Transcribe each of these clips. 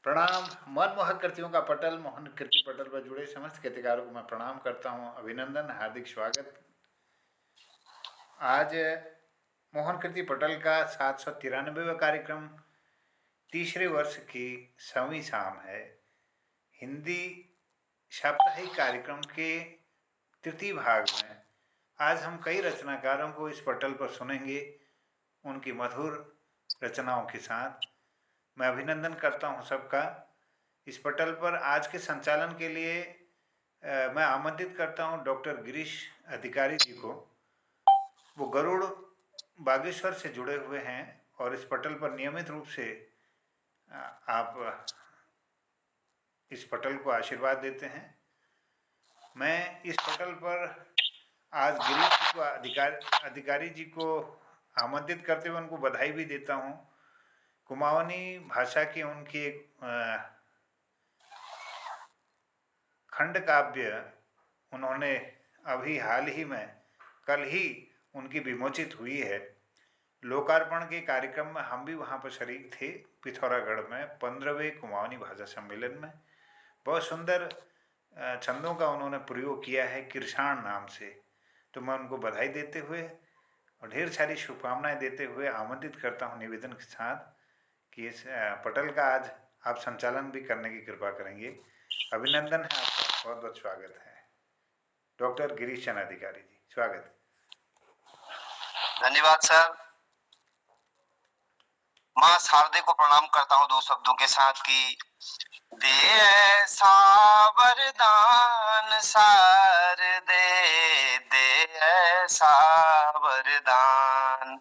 प्रणाम। मनमोहक कृतियों का पटल, मोहन कीर्ति पटल पर जुड़े समस्त कृतिकारों को मैं प्रणाम करता हूँ, अभिनंदन, हार्दिक स्वागत। आज मोहन कीर्ति पटल का 793वां कार्यक्रम, तीसरे वर्ष की 7वीं शाम है। हिंदी साप्ताहिक कार्यक्रम के तृतीय भाग में आज हम कई रचनाकारों को इस पटल पर सुनेंगे, उनकी मधुर रचनाओं के साथ। मैं अभिनंदन करता हूं सबका। इस पटल पर आज के संचालन के लिए मैं आमंत्रित करता हूं डॉक्टर गिरीश अधिकारी जी को। वो गरुड़ बागेश्वर से जुड़े हुए हैं और इस पटल पर नियमित रूप से आप इस पटल को आशीर्वाद देते हैं। मैं इस पटल पर आज गिरीश जी को अधिकारी जी को आमंत्रित करते हुए उनको बधाई भी देता हूं। कुमाऊनी भाषा की उनकी एक खंड काव्य उन्होंने अभी हाल ही में, कल ही उनकी विमोचित हुई है। लोकार्पण के कार्यक्रम में हम भी वहाँ पर शरीक थे, पिथौरागढ़ में 15वें कुमाऊनी भाषा सम्मेलन में। बहुत सुंदर छंदों का उन्होंने प्रयोग किया है किरसाण नाम से। तो मैं उनको बधाई देते हुए और ढेर सारी शुभकामनाएं देते हुए आमंत्रित करता हूँ निवेदन के साथ कि इस पटल का आज आप संचालन भी करने की कृपा करेंगे। अभिनंदन है आपका, बहुत बहुत स्वागत है। डॉक्टर गिरीश चंद्र अधिकारी जी, स्वागत। धन्यवाद सर। माँ शारदे को प्रणाम करता हूँ दो शब्दों के साथ कि दे ऐसा वरदान शारदे, दे ऐसा वरदान,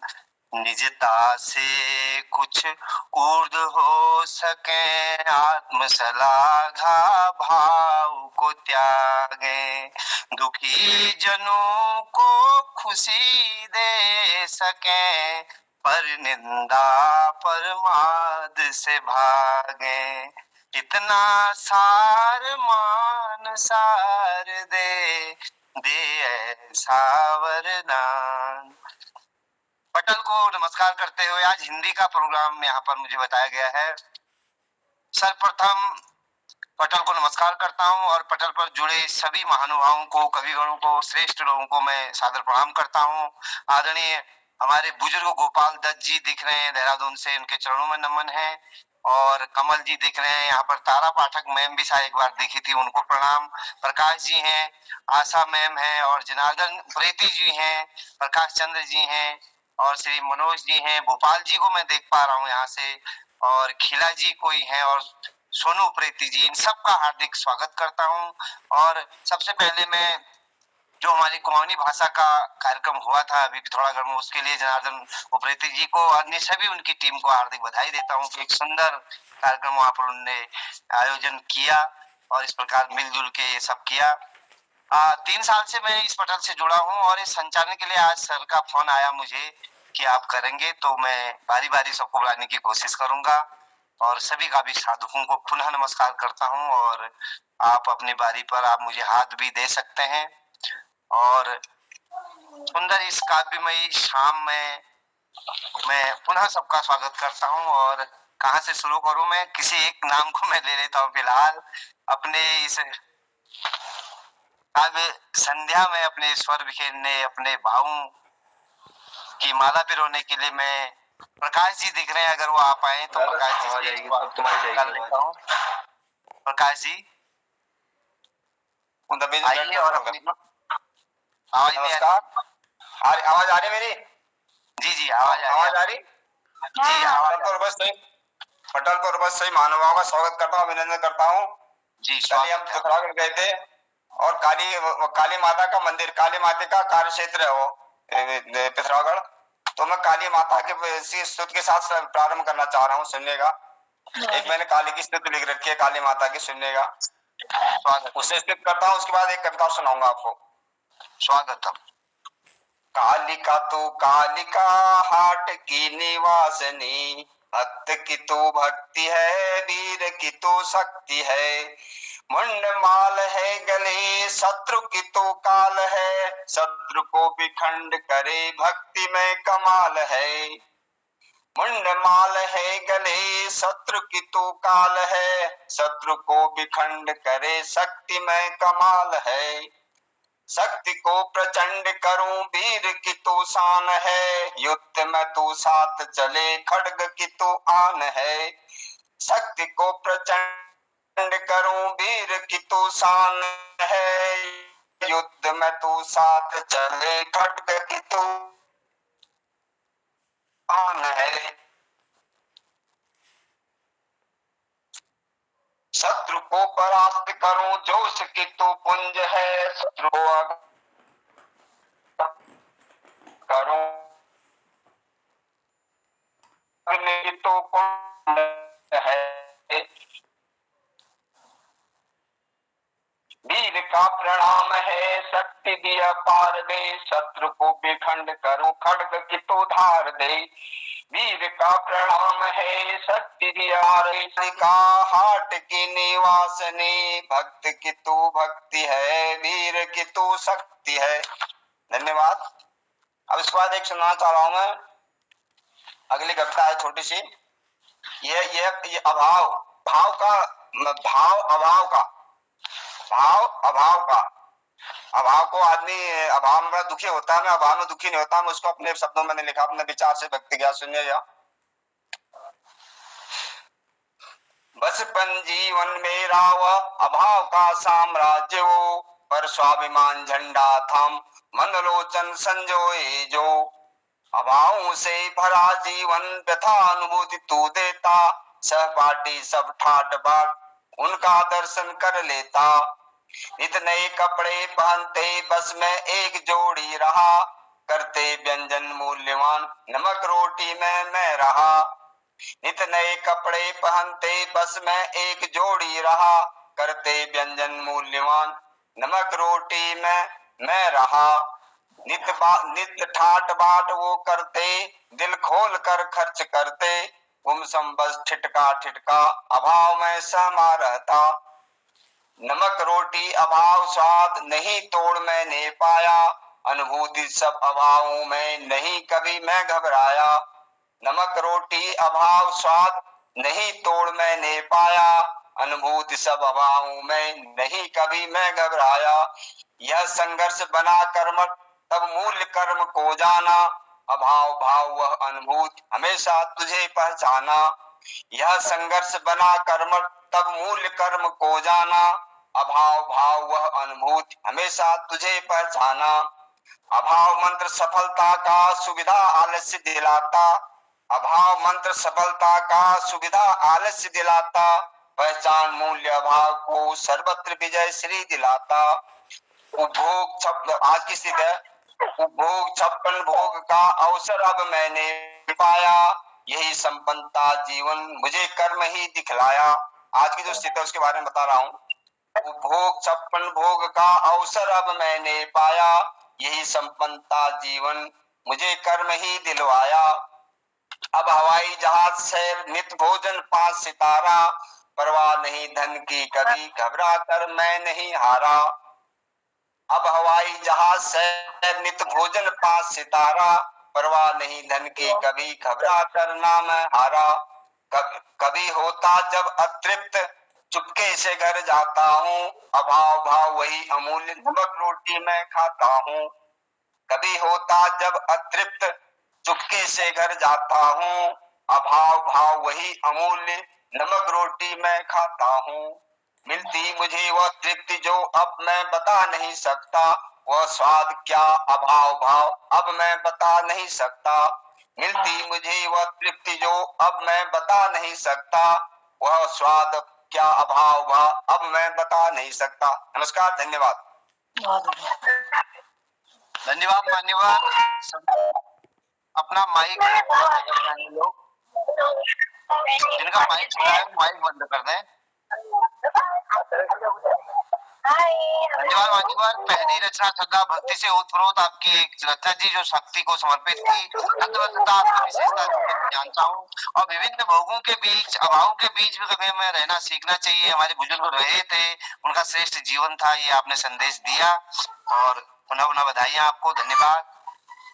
निजता से कुछ ऊर्ध्व हो सके, आत्मशलाघा भाव को त्यागे, दुखी जनों को खुशी दे सके, पर निंदा परमाद से भागे, इतना सार मान सार दे, दे ऐसा वरदान। पटल को नमस्कार करते हुए आज हिंदी का प्रोग्राम यहाँ पर मुझे बताया गया है। सर्वप्रथम पटल को नमस्कार करता हूँ और पटल पर जुड़े सभी महानुभावों को, कविगणों को, श्रेष्ठ लोगों को मैं सादर प्रणाम करता हूँ। आदरणीय हमारे बुजुर्ग गोपाल दत्त जी दिख रहे हैं देहरादून से, उनके चरणों में नमन है। और कमल जी दिख रहे हैं यहाँ पर, तारा पाठक मैम भी शायद एक बार दिखी थी, उनको प्रणाम। प्रकाश जी हैं, आशा मैम हैं, और जनार्दन प्रेती जी हैं, प्रकाश चंद्र जी हैं, और श्री मनोज जी हैं, भोपाल जी को मैं देख पा रहा हूँ यहाँ से, और खिला जी कोई हैं, और सोनू प्रेती जी, इन सबका हार्दिक स्वागत करता हूँ। और सबसे पहले मैं जो हमारी कुमाऊनी भाषा का कार्यक्रम हुआ था अभी पिथौरागढ़ में, उसके लिए जनार्दन उप्रेती जी को और अन्य सभी उनकी टीम को हार्दिक बधाई देता हूँ कि एक सुंदर कार्यक्रम वहां पर उन्होंने आयोजन किया और इस प्रकार मिलजुल के ये सब किया। 3 साल से मैं इस पटल से जुड़ा हूँ और इस संचालन के लिए आज सर का फोन आया मुझे कि आप करेंगे, तो मैं बारी बारी सबको बुलाने की कोशिश करूंगा और सभी का भी साधुओं को पुनः नमस्कार करता हूँ। और आप अपनी बारी पर आप मुझे हाथ भी दे सकते हैं। और सुंदर इस काव्यमयी शाम में मैं पुनः सबका स्वागत करता हूँ। और कहाँ से शुरू करूं, मैं किसी एक नाम को मैं ले लेता हूँ फिलहाल। अपने इस काव्य संध्या में अपने स्वर बिखेरने, अपने भावों की माला पिरोने के लिए मैं, प्रकाश जी दिख रहे हैं, अगर वो आ पाए तो प्रकाश जी कर लेता हूँ। प्रकाश जी आइए और अपनी आवाज आवाज आ रही मेरी? जी आवाज आ रही जी। पटल पर बस सही महानुभावों का स्वागत करता हूँ, अभिनंदन करता हूँ जी। हम पिथौरागढ़ गए थे और काली माता का मंदिर, काली माता का कार्य क्षेत्र है वो पिथौरागढ़। तो मैं काली माता के स्तुति के साथ प्रारंभ करना चाह रहा हूँ, सुनने का। एक मैंने काली की स्तुति लिख रखी है, काली माता की, सुनने का स्वागत। उससे स्तुति करता हूँ, उसके बाद एक कविता सुनाऊंगा आपको। स्वागतम। कालिका तो कालिका हाट की निवासनी, भक्त की तो भक्ति है, वीर की तो शक्ति है, मुंड माल है गले, शत्रु की तो काल है, शत्रु को विखंड करे, भक्ति में कमाल है। मुंड माल है गले, शत्रु की तू काल है, शत्रु को विखंड करे शक्तिमय कमाल है। शक्ति को प्रचंड करूं वीर की तू शान है, युद्ध में तू साथ चले खड्ग की तू आन है। शक्ति को प्रचंड करूं वीर की तू शान है, युद्ध में तू साथ चले खड्ग की तू आन है। शत्रु को परास्त करूं जोश की तू पुंज है, शत्रु करूं अग्नि तो कुंड है। वीर का प्रणाम है शक्ति दिया पार दे, शत्रु को विखंड करूं खड्ग की तो धार दे। वीर का प्रणाम है शक्ति दिया का हाट की निवासनी, भक्त की तू भक्ति है वीर की तू शक्ति है। धन्यवाद। अब इसके बाद एक सुनाना चाह रहा हूं मैं, अगली कविता है छोटी सी। ये अभाव भाव का भाव अभाव का भाव अभाव का अभाव को आदमी अभाव में बड़ा दुखी होता है, मैं अभाव में दुखी नहीं होता। मैं उसको अपने शब्दों में लिखा, अपने विचार से व्यक्त किया। सुनिए या बचपन जीवन मेरा वह अभाव का साम्राज्य वो, पर स्वाभिमान झंडा थम मनलोचन संजोए जो। अभावों से भरा जीवन व्यथा अनुभूति तू देता, सहपाठी सब ठाट बाट उनका दर्शन कर लेता। नित नए कपड़े पहनते बस में एक जोड़ी रहा, करते व्यंजन मूल्यवान नमक रोटी में मैं रहा। नित नए कपड़े पहनते बस में एक जोड़ी रहा, करते व्यंजन मूल्यवान नमक रोटी में मैं रहा। नित ठाट बाट वो करते, दिल खोल कर खर्च करते, गुमसम बस ठिठका ठिठका अभाव में सहमा रहता। नमक रोटी अभाव स्वाद नहीं तोड़ मैंने पाया, अनुभूति सब अभावों में नहीं कभी मैं घबराया। नमक रोटी अभाव स्वाद नहीं तोड़ मैंने पाया, अनुभूति सब अभावों में नहीं कभी मैं घबराया। यह संघर्ष बना कर्म तब मूल्य कर्म को जाना, अभाव भाव वह अनुभूति हमेशा तुझे पहचाना। यह संघर्ष बना कर्म तब मूल्य कर्म को जाना, अभाव भाव वह अनुभूति हमेशा तुझे पहचाना। अभाव मंत्र सफलता का सुविधा आलस्य दिलाता, अभाव मंत्र सफलता का सुविधा आलस्य दिलाता, पहचान मूल्य अभाव को सर्वत्र विजय श्री दिलाता। उपभोग आज की स्थिति है, उपभोग छप्पन भोग का अवसर अब मैंने पाया, यही संपन्नता जीवन मुझे कर्म ही दिखलाया। आज की जो स्थिति है उसके बारे में बता रहा हूँ। उपभोग छप्पन भोग का अवसर अब मैंने पाया, यही संपन्नता जीवन मुझे कर्म ही दिलवाया। अब हवाई जहाज से नित भोजन 5 सितारा, परवाह नहीं धन की कभी घबरा कर मैं नहीं हारा। अब हवाई जहाज से नित भोजन 5 सितारा, परवाह नहीं धन की कभी घबरा कर ना मैं हारा। कभी होता जब अतृप्त चुपके से घर जाता हूँ, अभाव भाव वही अमूल्य नमक रोटी मैं खाता हूँ। कभी होता जब अतृप्त चुपके से घर जाता हूँ, अभाव भाव वही अमूल्य नमक रोटी मैं खाता हूँ। मिलती मुझे वह तृप्ति जो अब मैं बता नहीं सकता, वह स्वाद क्या अभाव भाव अब मैं बता नहीं सकता। मिलती मुझे वह तृप्ति जो अब मैं बता नहीं सकता, वह स्वाद क्या अभाव भाव अब मैं बता नहीं सकता। नमस्कार, धन्यवाद। धन्यवाद मान्यवर। अपना माइक लोग जिनका माइक चला है माइक बंद कर दें। धन्यवाद मान्यवर। पहली रचना श्रद्धा भक्ति से ओतप्रोत आपकी एक रचना जी जो शक्ति को समर्पित थी। विशेषता जानता हूँ और विभिन्न भोगों के बीच अभावों के बीच में कभी हमें रहना सीखना चाहिए। हमारे बुजुर्ग रहे थे, उनका श्रेष्ठ जीवन था, ये आपने संदेश दिया और पुनः पुनः बधाई आपको। धन्यवाद।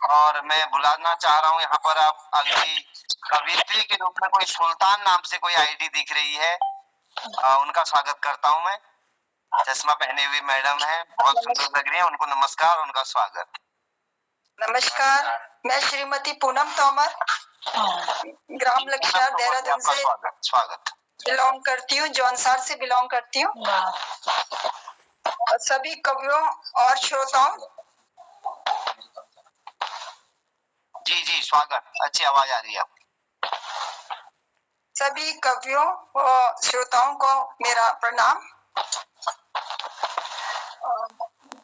और मैं बुलाना चाह रहा हूँ यहाँ पर आप अगली कवियत्री के रूप में कोई सुल्तान नाम से कोई आईडी दिख रही है, उनका स्वागत करता हूं मैं। चश्मा पहने हुई मैडम है, बहुत सुंदर लग रही है, उनको नमस्कार, उनका स्वागत। नमस्कार, मैं श्रीमती पूनम तोमर ग्राम लक्षार देहरादून से स्वागत बिलोंग करती हूँ, जौनसार से बिलोंग करती हूँ। सभी कवियों और श्रोताओं, जी जी स्वागत, अच्छी आवाज आ रही है। सभी कवियों और श्रोताओं को मेरा प्रणाम।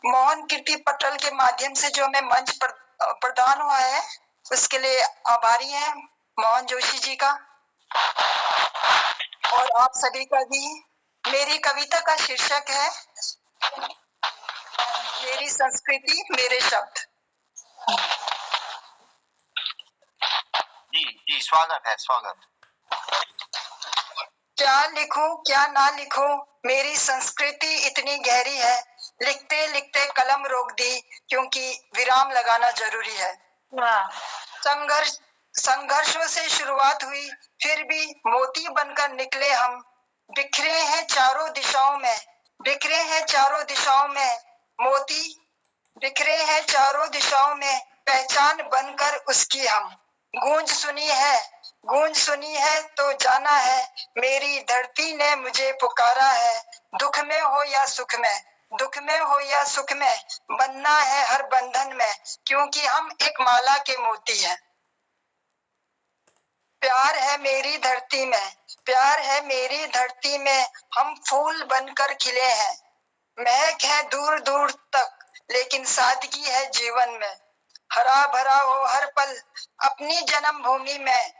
मोहन कीर्ति पटल के माध्यम से जो हमें मंच प्रदान हुआ है उसके लिए आभारी हैं मोहन जोशी जी का और आप सभी का भी। मेरी कविता का शीर्षक है मेरी संस्कृति मेरे शब्द। जी जी स्वागत है, स्वागत। क्या लिखूं क्या ना लिखूं, मेरी संस्कृति इतनी गहरी है, लिखते लिखते कलम रोक दी क्योंकि विराम लगाना जरूरी है। संघर्षों से शुरुआत हुई, फिर भी मोती बनकर निकले हम। बिखरे हैं चारों दिशाओं में, बिखरे हैं चारों दिशाओं में मोती, बिखरे हैं चारों दिशाओं में, पहचान बनकर उसकी हम। गूंज सुनी है तो जाना है, मेरी धरती ने मुझे पुकारा है। दुख में हो या सुख में, दुख में हो या सुख में, बनना है हर बंधन में, क्योंकि हम एक माला के मोती हैं। प्यार है मेरी धरती में, प्यार है मेरी धरती में, हम फूल बनकर खिले हैं। महक है दूर दूर तक, लेकिन सादगी है जीवन में। हरा भरा हो हर पल अपनी जन्मभूमि में,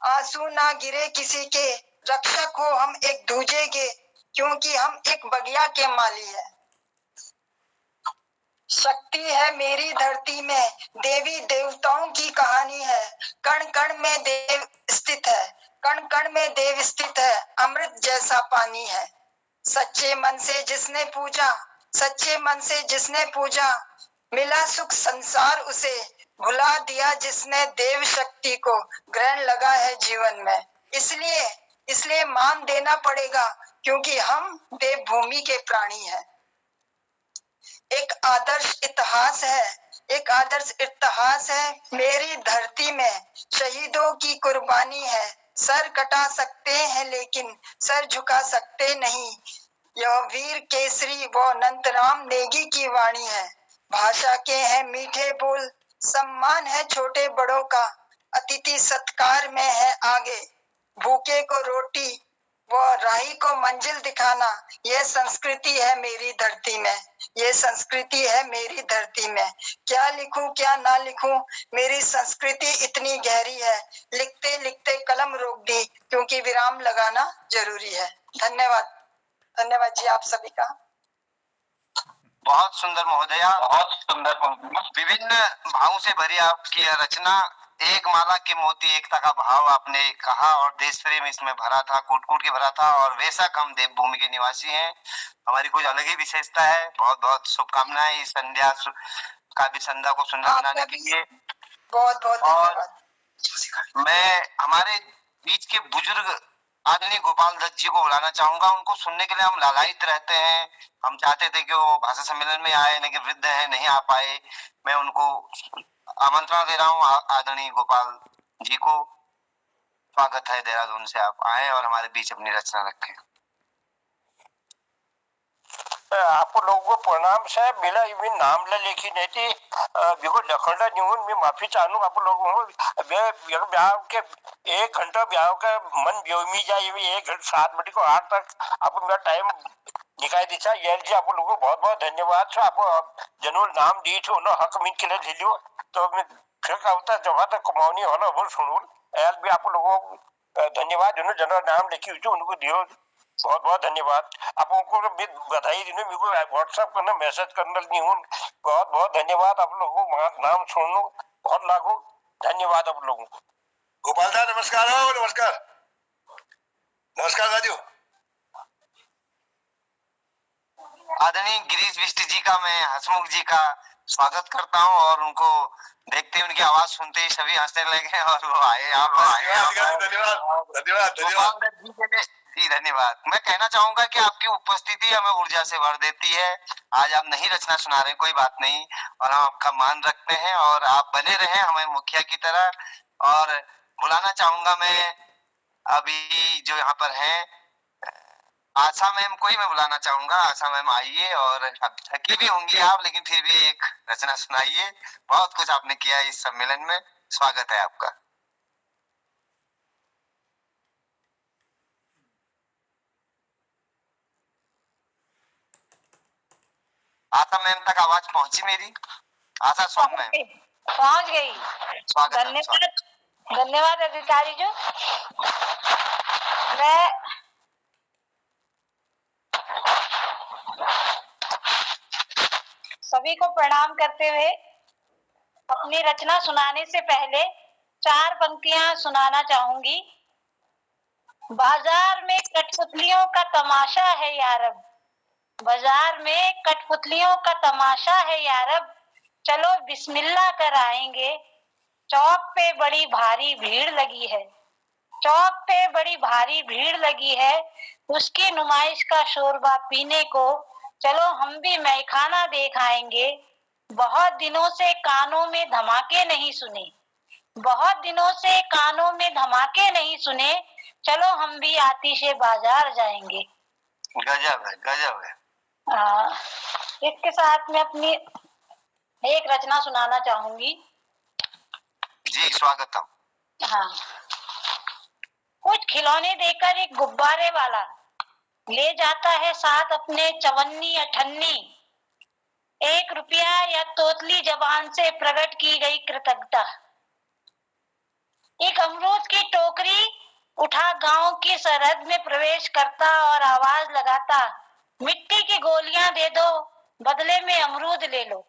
आंसू ना गिरे किसी के, रक्षक हो हम एक दूजे के, क्योंकि हम एक बगिया के माली हैं। शक्ति है मेरी धरती में, देवी देवताओं की कहानी है। कण कण में देव स्थित है, कण कण में देव स्थित है, अमृत जैसा पानी है। सच्चे मन से जिसने पूजा, सच्चे मन से जिसने पूजा, मिला सुख संसार उसे, भुला दिया जिसने देव शक्ति को, ग्रहण लगा है जीवन में। इसलिए मान देना पड़ेगा, क्योंकि हम देवभूमि के प्राणी हैं। एक आदर्श इतिहास है, एक आदर्श इतिहास है मेरी धरती में, शहीदों की कुर्बानी है। सर कटा सकते हैं लेकिन सर झुका सकते नहीं, यह वीर केसरी व अनंतराम नेगी की वाणी है। भाषा के हैं मीठे बोल, सम्मान है छोटे बड़ों का, अतिथि सत्कार में है आगे, भूखे को रोटी व राही को मंजिल दिखाना, यह संस्कृति है मेरी धरती में, यह संस्कृति है मेरी धरती में। क्या लिखूं क्या ना लिखूं, मेरी संस्कृति इतनी गहरी है, लिखते लिखते कलम रोक दी क्योंकि विराम लगाना जरूरी है। धन्यवाद, धन्यवाद जी आप सभी का। बहुत सुंदर महोदया, बहुत सुंदर। विभिन्न भावों से भरी आपकी यह रचना, एक माला के मोती, एकता का भाव आपने कहा और देश प्रेम इसमें भरा था, कूट कूट के भरा था। और बेशक हम देवभूमि के निवासी हैं, हमारी कुछ अलग ही विशेषता है। बहुत बहुत शुभकामनाएं इस संध्या काव्य संध्या को सुंदर बनाने के लिए। बहुत बहुत धन्यवाद। मैं हमारे बीच के बुजुर्ग आदरणीय गोपाल दत्त जी को बुलाना चाहूंगा। उनको सुनने के लिए हम लालायित रहते हैं। हम चाहते थे कि वो भाषा सम्मेलन में आए, लेकिन वृद्ध है, नहीं आ पाए। मैं उनको आमंत्रण दे रहा हूँ, आदरणीय गोपाल जी को स्वागत है, देहरादून से आप आए और हमारे बीच अपनी रचना रखें। आप लोगों को प्रणाम साहब। मेरा इवन नाम लेखी नहीं थी, बिल्कुल लखंडा न्यून मैं माफी चाहूँ आप लोगों को। ब्याह के 1 घंटा ब्याह का मन बेउमी जाए, 1 घंटा 7 बजे को 8 तक आप मेरा टाइम निकाल दी था। ये जी आप लोगों को बहुत बहुत धन्यवाद। आप जनों नाम दी थे उन्होंने हक मिल के लिए ले लियो, तो मैं फिर का होता जब तक कमावनी होला बोल सुनूल यार भी आप लोगों को धन्यवाद। जिन्होंने जनों नाम लिखी हुई उनको दियो, बहुत बहुत धन्यवाद। आप उनको बधाई देने मेरे को व्हाट्सएप करना, मैसेज करना नहीं हूँ। बहुत बहुत धन्यवाद आप लोगों को, नाम छोड़ना बहुत लागू। धन्यवाद आप लोगों को। गोपाल दा नमस्कार। हो नमस्कार, नमस्कार राजू। आदरणीय गिरीश बिष्ट जी का, मैं हसमुख जी का स्वागत करता हूँ और उनको देखते ही, उनकी आवाज सुनते ही सभी हंसने लगे और वो आए यहाँ पर। धन्यवाद धन्यवाद धन्यवाद जी धन्यवाद। मैं कहना चाहूंगा कि आपकी उपस्थिति हमें ऊर्जा से भर देती है। आज आप नहीं रचना सुना रहे, कोई बात नहीं, और हम आपका मान रखते हैं और आप बने रहें हमें मुखिया की तरह। और बुलाना चाहूंगा मैं अभी जो यहाँ पर हैं आशा मैम को ही मैं बुलाना चाहूंगा। आशा मैम आइए, और अब थकी भी होंगी आप, लेकिन फिर भी एक रचना सुनाइए। बहुत कुछ आपने किया इस सम्मेलन में, स्वागत है आपका। आशा मैम तक आवाज पहुंची मेरी? आशा सुन मैम पहुंच गई। स्वागत है। धन्यवाद, धन्यवाद अधिकारी जो। मैं सभी को प्रणाम करते हुए अपनी रचना सुनाने से पहले 4 पंक्तियां सुनाना चाहूंगी। बाजार में कठपुतलियों का तमाशा है यारब, बाजार में कठपुतलियों का तमाशा है यारब, चलो बिस्मिल्लाह कर आएंगे। चौक पे बड़ी भारी भीड़ लगी है, चौक पे बड़ी भारी भीड़ लगी है, उसकी नुमाइश का शोरबा पीने को चलो हम भी मैखाना देख आएंगे। बहुत दिनों से कानों में धमाके नहीं सुने, बहुत दिनों से कानों में धमाके नहीं सुने, चलो हम भी आतिशे बाजार जाएंगे। गजब है, गजब है। इसके साथ मैं अपनी एक रचना सुनाना चाहूंगी। जी स्वागतम। हाँ। कुछ खिलौने देकर एक गुब्बारे वाला ले जाता है साथ अपने चवन्नी अठन्नी, 1 रुपया या तोतली जबान से प्रकट की गई कृतज्ञता। एक अमरूद की टोकरी उठा गांव की सरहद में प्रवेश करता और आवाज लगाता, मिट्टी की गोलियां दे दो बदले में अमरूद ले लो।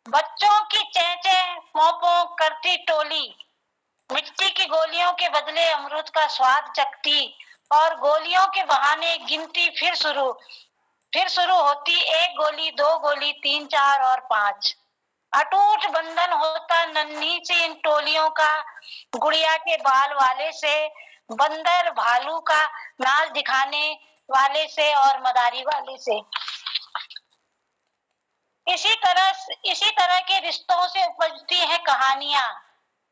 बच्चों की चेंचे पों करती टोली मिट्टी की गोलियों के बदले अमरूद का स्वाद चखती, और गोलियों के बहाने गिनती फिर शुरू होती, 1 गोली 2 गोली 3 4 और 5। अटूट बंधन होता नन्ही सी इन टोलियों का, गुड़िया के बाल वाले से, बंदर भालू का नाच दिखाने वाले से और मदारी वाले से। इसी तरह के रिश्तों से उपजती हैं कहानियां।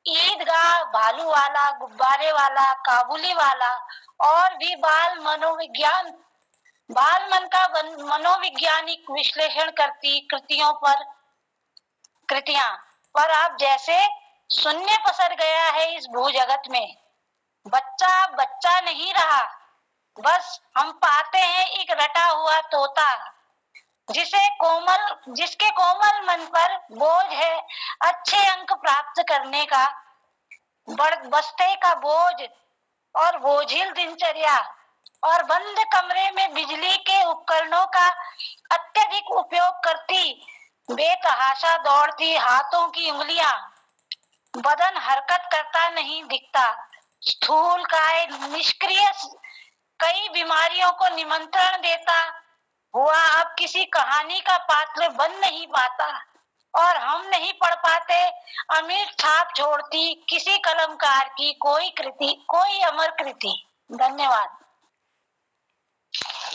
ईदगाह, भालू वाला, गुब्बारे वाला, काबुली वाला, और भी बाल मन का मनोवैज्ञानिक विश्लेषण करती कृतियां पर अब जैसे शून्य पसर गया है इस भू जगत में। बच्चा बच्चा नहीं रहा, बस हम पाते हैं एक रटा हुआ तोता, जिसके कोमल मन पर बोझ है अच्छे अंक प्राप्त करने का, बस्ते का बोझ और बोझिल दिनचर्या, और बंद कमरे में बिजली के उपकरणों का अत्यधिक उपयोग करती बेतहाशा दौड़ती हाथों की उंगलियां, बदन हरकत करता नहीं दिखता, स्थूल काय निष्क्रिय कई बीमारियों को निमंत्रण देता हुआ अब किसी कहानी का पात्र बन नहीं पाता, और हम नहीं पढ़ पाते अमीर छाप छोड़ती किसी कलमकार की कोई अमर कृति। धन्यवाद।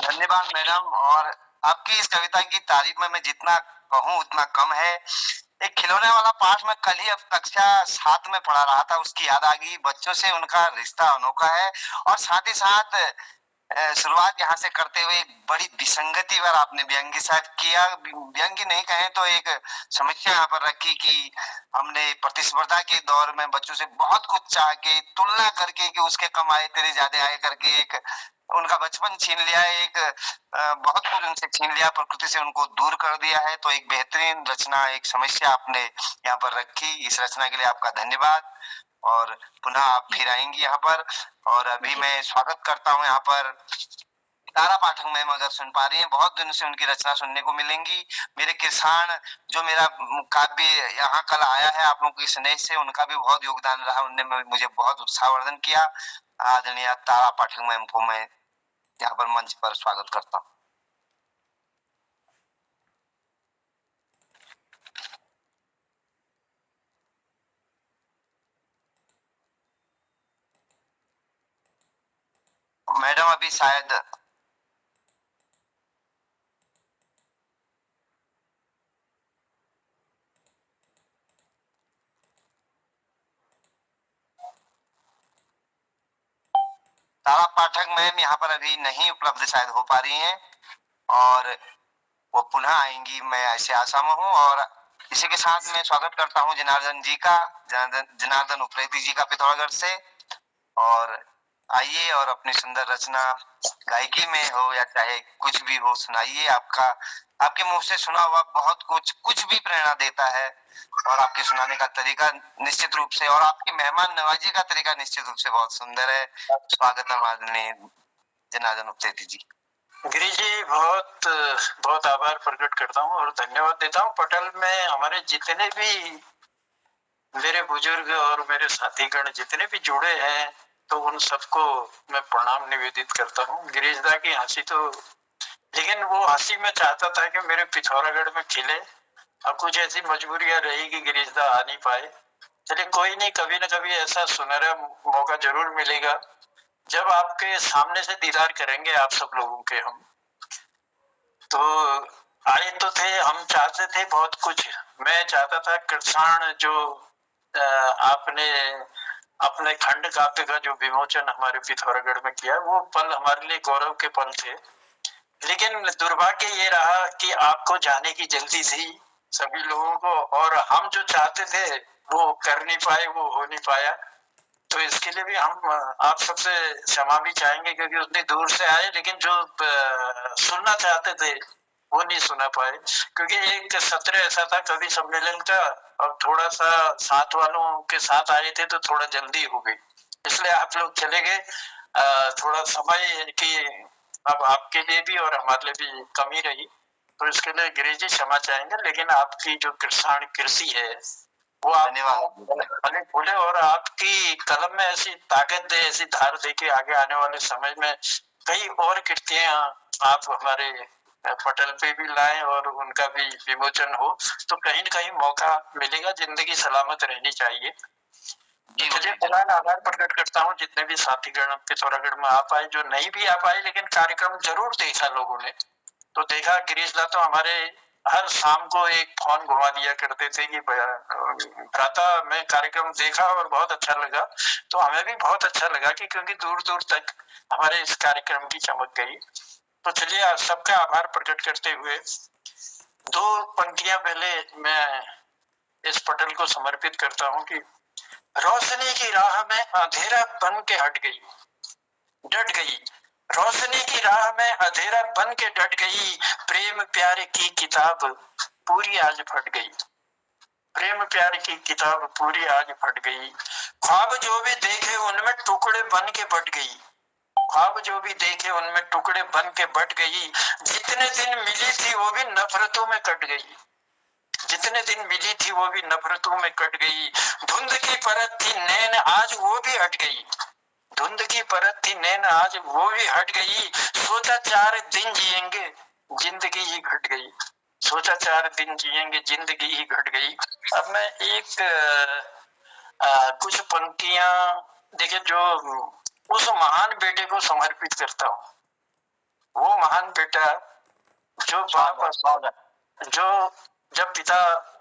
धन्यवाद मैडम। और आपकी इस कविता की तारीफ में मैं जितना कहूँ उतना कम है। एक खिलौने वाला पाठ में कल ही अब कक्षा 7 में पढ़ा रहा था, उसकी याद आ गई। बच्चों से उनका रिश्ता अनोखा है, और साथ ही साथ शुरुआत यहाँ से करते हुए एक बड़ी विसंगति पर आपने व्यंग्य साथ किया। व्यंग्य नहीं कहें तो एक समस्या यहाँ पर रखी कि हमने प्रतिस्पर्धा के दौर में बच्चों से बहुत कुछ चाह के तुलना करके कि उसके कम आए तेरे ज्यादा आए करके एक उनका बचपन छीन लिया, एक बहुत कुछ उनसे छीन लिया, प्रकृति से उनको दूर कर दिया है। तो एक बेहतरीन रचना, एक समस्या आपने यहाँ पर रखी। इस रचना के लिए आपका धन्यवाद, और पुनः आप फिर आएंगी यहाँ पर। और अभी मैं स्वागत करता हूँ यहाँ पर तारा पाठक मैम, अगर सुन पा रही हैं। बहुत दिनों से उनकी रचना सुनने को मिलेंगी। मेरे किसान जो मेरा काव्य यहाँ कल आया है आप लोगों की स्नेह से, उनका भी बहुत योगदान रहा, उनने मुझे बहुत उत्साहवर्धन किया। आदरणीय तारा पाठक मैम को मैं यहाँ पर मंच पर स्वागत करता हूँ। मैडम अभी शायद तारा पाठक मैम यहाँ पर अभी नहीं उपलब्ध शायद हो पा रही हैं और वो पुनः आएंगी, मैं ऐसे आशा में हूँ। और इसी के साथ मैं स्वागत करता हूँ जनार्दन जी का, जनार्दन उप्रेती जी का पिथौरागढ़ से। और आइए और अपनी सुंदर रचना गायकी में हो या चाहे कुछ भी हो सुनाइए। आपके मुंह से सुना हुआ बहुत कुछ भी प्रेरणा देता है और आपके सुनाने का तरीका निश्चित रूप से और आपकी मेहमान नवाजी का तरीका निश्चित रूप से बहुत सुंदर है। स्वागत है माननीय जनार्दन उप्रेती जी। गिरी जी, बहुत बहुत आभार प्रकट करता हूँ और धन्यवाद देता हूँ। पटल में हमारे जितने भी मेरे बुजुर्ग और मेरे साथीगण जितने भी जुड़े हैं, तो उन सबको मैं प्रणाम निवेदित करता हूँ। गिरीश दा की हंसी तो, लेकिन वो हंसी मैं चाहता था कि मेरे पिथौरागढ़ में खिले। अब कुछ ऐसी मजबूरियां रही कि गिरीश दा आ नहीं पाए। चलिए कोई नहीं, कभी ना कभी ऐसा सुनहरा मौका जरूर मिलेगा जब आपके सामने से दीदार करेंगे आप सब लोगों के। हम तो आए तो थे, हम चाहते थे बहुत कुछ। मैं चाहता था कृष्ण जो आपने अपने खंड काव्य का जो विमोचन हमारे पिथौरागढ़ में किया, वो पल हमारे लिए गौरव के पल थे। लेकिन दुर्भाग्य ये रहा कि आपको जाने की जल्दी थी सभी लोगों को, और हम जो चाहते थे वो कर नहीं पाए, वो हो नहीं पाया। तो इसके लिए भी हम आप सबसे क्षमा भी चाहेंगे, क्योंकि उतनी दूर से आए, लेकिन जो सुनना चाहते थे वो नहीं सुना पाए। क्योंकि एक सत्र ऐसा था कवि सम्मेलन का, और थोड़ा सा साथ वालों के साथ आए थे तो थोड़ा जल्दी हो गई, इसलिए आप लोग चले गए। थोड़ा समय की अब आपके लिए भी और हमारे लिए भी कमी रही, तो इसके लिए गिरीश जी क्षमा चाहेंगे। लेकिन आपकी जो किसान कृषि है वो आप बोले, और आपकी कलम में ऐसी ताकत दे, ऐसी धार दे के आगे आने वाले समय में कई और कृतियां आप हमारे पटल पे भी लाएं और उनका भी विमोचन हो, तो कहीं न कहीं मौका मिलेगा। जिंदगी सलामत रहनी चाहिए। चलिए फिलहाल आभार प्रकट करता हूँ जितने भी साथीगण पिथौरागढ़ में आ पाए, जो नहीं भी आ पाए लेकिन कार्यक्रम जरूर देखा लोगों ने। तो देखा, गिरीश दा तो हमारे हर शाम को एक फोन घुमा दिया करते थे कि भ्राता मैं कार्यक्रम देखा और बहुत अच्छा लगा। तो हमें भी बहुत अच्छा लगा कि क्योंकि दूर दूर तक हमारे इस कार्यक्रम की चमक गई। तो चलिए आप सबका आभार प्रकट करते हुए दो पंक्तियां पहले मैं इस पटल को समर्पित करता हूँ कि रोशनी की राह में अंधेरा बन के हट गई, डट गई। रोशनी की राह में अंधेरा बन के डट गई, प्रेम प्यार की किताब पूरी आज फट गई। प्रेम प्यार की किताब पूरी आज फट गई। ख्वाब जो भी देखे उनमें टुकड़े बन के बट गई। ख्वाब जो भी देखे उनमें टुकड़े बन के बट गई। जितने दिन मिली थी वो भी नफरतों में कट गई। जितने दिन मिली थी वो भी नफरतों में कट गई। धुंध की परत थी नैन आज वो भी हट गई। धुंध की परत थी नैन आज वो भी हट गई। सोचा 4 दिन जिएंगे जिंदगी ही घट गई। सोचा 4 दिन जिएंगे जिंदगी ही घट गई। अब मैं एक कुछ पंक्तियां देखिए जो उस महान बेटे को समर्पित करता हूँ। वो महान बेटा जो बाप जो जब पिता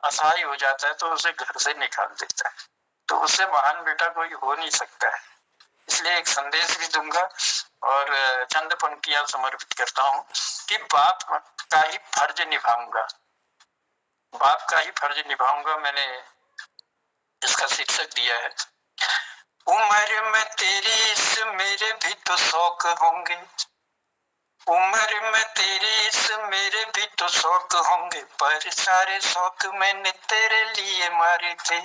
असहाय हो जाता है तो उसे घर से निकाल देता है, तो उससे महान बेटा कोई हो नहीं सकता है। इसलिए एक संदेश भी दूंगा और चंद पंक्तियां समर्पित करता हूँ कि बाप का ही फर्ज निभाऊंगा। बाप का ही फर्ज निभाऊंगा, मैंने इसका शीर्षक दिया है। उम्र में तेरी इस मेरे भी तो शौक होंगे। उम्र में तेरी इस मेरे भी तो शौक होंगे, पर सारे शौक मैंने तेरे लिए मारे थे।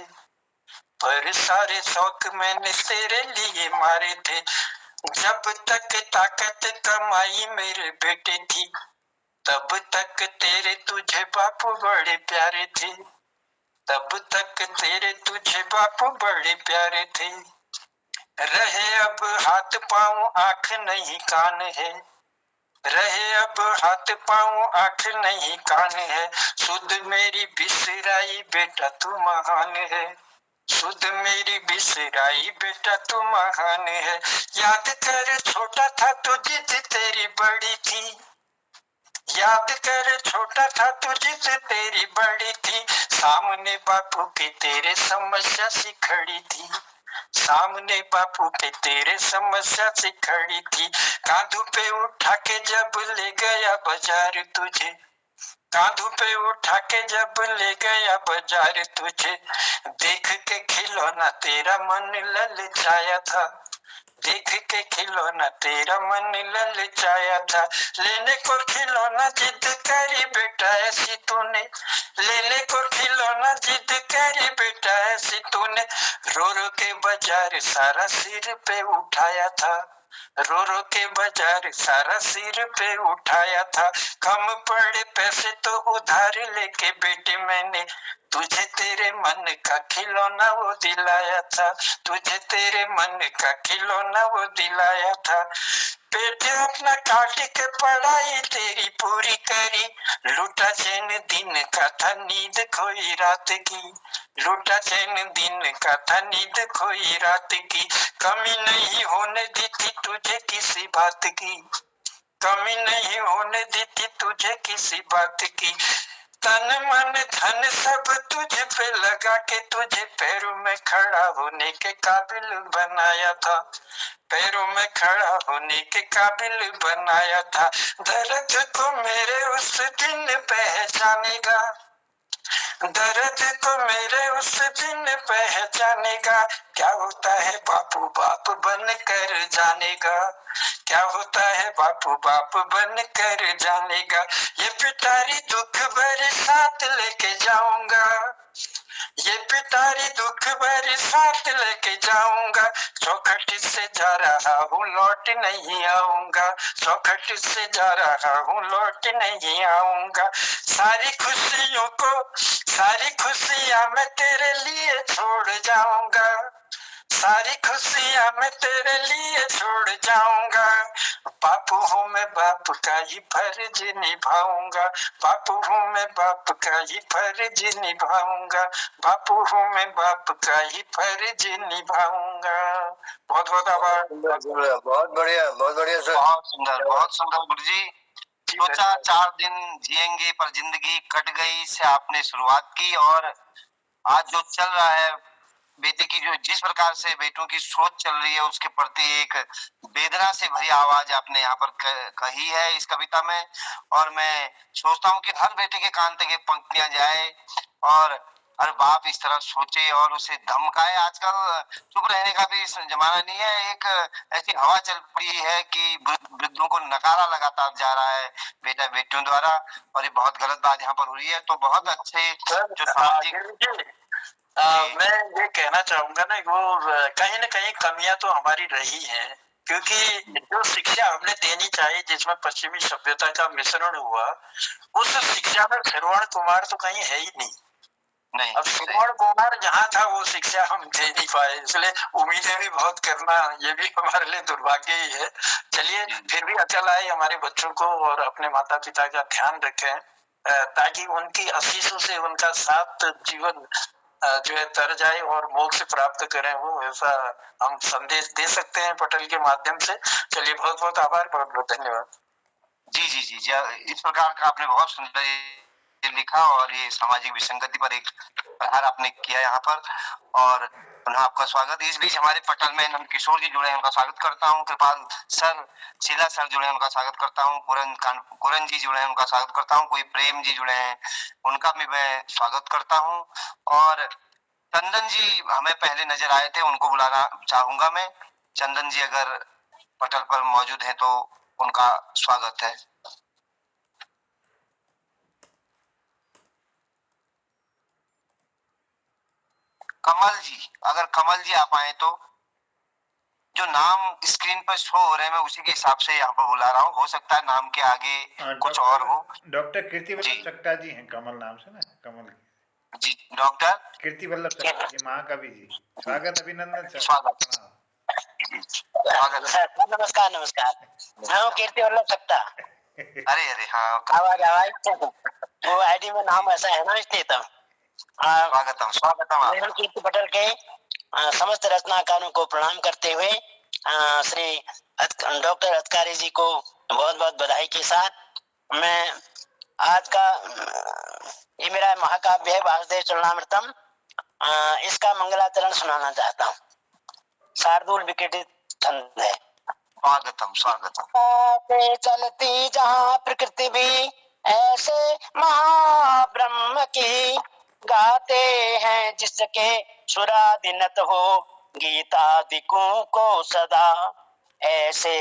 पर सारे शौक मैंने तेरे लिए मारे थे। जब तक ताकत कमाई मेरे बेटे थी, तब तक तेरे तुझे बापू बड़े प्यारे थे। तब तक तेरे तुझे बापू बड़े प्यारे थे। रहे अब हाथ पाँव आंख नहीं कान है। रहे अब हाथ पाँव आंख नहीं कान है। सुध मेरी बिसराई बेटा तू महान है। सुध मेरी बिसराई बेटा तू महान है। याद कर छोटा था तो जिद तेरी बड़ी थी, याद कर छोटा था तू जिद तेरी बड़ी थी। सामने बापू के तेरे समस्या सी खड़ी थी, सामने बापू के तेरे समस्या से खड़ी थी। कांधों पे उठा के जब ले गया बाजार तुझे, कांधों पे उठा के जब ले गया बाजार तुझे। देख के खिलौना तेरा मन ललचाया था, देख के खिलौना तेरा मन ललचाया था। लेने को खिलौना जिद करी बेटा ऐसी तूने, लेने को खिलौना जिद करी बेटा ऐसी तूने। रो रो के बाजार सारा सिर पे उठाया था, रो रो के बाजार सारा सिर पे उठाया था। कम पड़े पैसे तो उधार लेके बेटे मैंने तुझे तेरे मन का खिलौना वो दिलाया था, तुझे तेरे मन का खिलौना वो दिलाया था। बेटे अपना काट के पढ़ाई तेरी पूरी करी, लूटा चैन दिन का था नींद खोई रात की, लूटा चैन दिन का था नींद खोई रात की। कमी नहीं होने दी थी तुझे किसी बात की, कमी नहीं होने दी थी तुझे किसी बात की। तन मन धन सब तुझ पे लगा के तुझे पैरों में खड़ा होने के काबिल बनाया था, पैरों में खड़ा होने के काबिल बनाया था। दर्द को मेरे उस दिन पहचानेगा, दर्द को मेरे उस दिन पहचानेगा। क्या होता है बापू बाप बन कर जानेगा, क्या होता है बापू बाप बन कर जानेगा। ये पिटारी दुख भरी साथ लेके जाऊंगा, ये पिटारी दुख भरी साथ लेके जाऊंगा। चौखट से जा रहा हूँ लौट नहीं आऊंगा, चौखट से जा रहा हूँ लौट नहीं आऊंगा। सारी खुशियों को, सारी खुशियां मैं तेरे लिए छोड़ जाऊंगा, सारी खुशियां मैं तेरे लिए छोड़ जाऊंगा। बापू हूँ मैं बाप का ही फर्ज निभाऊंगा, बापू हूँ मैं बाप का ही फर्ज निभाऊंगा, बापू हूँ मैं बाप का ही फर्ज निभाऊंगा। बहुत बहुत आभार। बहुत बढ़िया सर, बहुत सुंदर गुरु जी। सोचा 4 दिन जिएंगे पर जिंदगी कट गई से आपने शुरुआत की, और आज जो चल रहा है बेटे की, जो जिस प्रकार से बेटों की सोच चल रही है उसके प्रति एक वेदना से भरी आवाज आपने यहाँ पर कही है इस कविता में। और मैं सोचता हूँ कि हर बेटे के कान तक ये पंक्तियां जाए और हर बाप इस तरह सोचे और उसे धमकाए। आजकल चुप रहने का भी जमाना नहीं है, एक ऐसी हवा चल पड़ी है कि वृद्धों को नकारा लगातार जा रहा है बेटा बेटियों द्वारा, और ये बहुत गलत बात यहाँ पर हो रही है। तो बहुत अच्छे जो सामाजिक मैं ये कहना चाहूंगा ना, वो कहीं ना कहीं कमियां तो हमारी रही हैं, क्योंकि जो शिक्षा हमने देनी चाहिए जिसमें पश्चिमी सभ्यता का मिश्रण हुआ, उस शिक्षा में श्रवण कुमार तो कहीं है ही नहीं। अब श्रवण कुमार जहाँ था वो शिक्षा हम दे नहीं पाए, इसलिए उम्मीदें भी बहुत करना ये भी हमारे लिए दुर्भाग्य ही है। चलिए फिर भी अकल आए हमारे बच्चों को और अपने माता पिता का ध्यान रखें, ताकि उनकी आशीषों से उनका साथ जीवन जो है तर जाए और मोक्ष प्राप्त करें, वो ऐसा हम संदेश दे सकते हैं पटल के माध्यम से। चलिए बहुत बहुत आभार, बहुत बहुत धन्यवाद। जी जी जी जी, इस प्रकार का आपने बहुत सुंदर लिखा और ये सामाजिक विसंगति पर एक प्रहार आपने किया यहाँ पर, और पुनः आपका स्वागत। इस बीच हमारे पटल में नंद किशोर जी जुड़े हैं, उनका स्वागत करता हूँ। कृपाल सर, शीला सर जुड़े हैं, उनका स्वागत करता हूँ। कुरन जी जुड़े हैं, उनका स्वागत करता हूँ। कोई प्रेम जी जुड़े हैं, उनका भी मैं स्वागत करता हूँ। और चंदन जी हमें पहले नजर आए थे, उनको बुलाना चाहूंगा मैं। चंदन जी अगर पटल पर मौजूद हैं तो उनका स्वागत है। कमल जी, अगर कमल जी आप आए तो, जो नाम स्क्रीन पर शो हो रहे हैं मैं उसी के हिसाब से यहाँ पर बुला रहा हूँ, हो सकता है नाम के आगे कुछ और हो। डॉक्टर कीर्ति वल्लभ सक्ता जी हैं कमल नाम से ना, कमल जी, डॉक्टर कीर्ति वल्लभ सक्ता जी, महाकवि जी, स्वागत, अभिनंदन सर। स्वागत सर, नमस्कार नमस्कार, मैं हूँ कीर्ति वल्लभ सक्ता। अरे हाँ, आवाज वो आईडी में नाम ऐसा है ना, इसलिए तो स्वागतम स्वागतम। मेहुल कीर्ति पटेल के समस्त रचनाकारों को प्रणाम करते हुए श्री डॉक्टर अधिकारी जी को बहुत बहुत बधाई के साथ मैं आज का ये मेरा महाकाव्य है वासुदेव चरणामृतम, इसका मंगलाचरण सुनाना चाहता हूँ। शार्दूल विकेटित छंद है। स्वागतम स्वागतम। ऐसे चलती जहाँ प्रकृति भी ऐसे महाब्रह्म की गाते हैं जिसके सुरादिनत हो गीतादिकों को सदा। ऐसे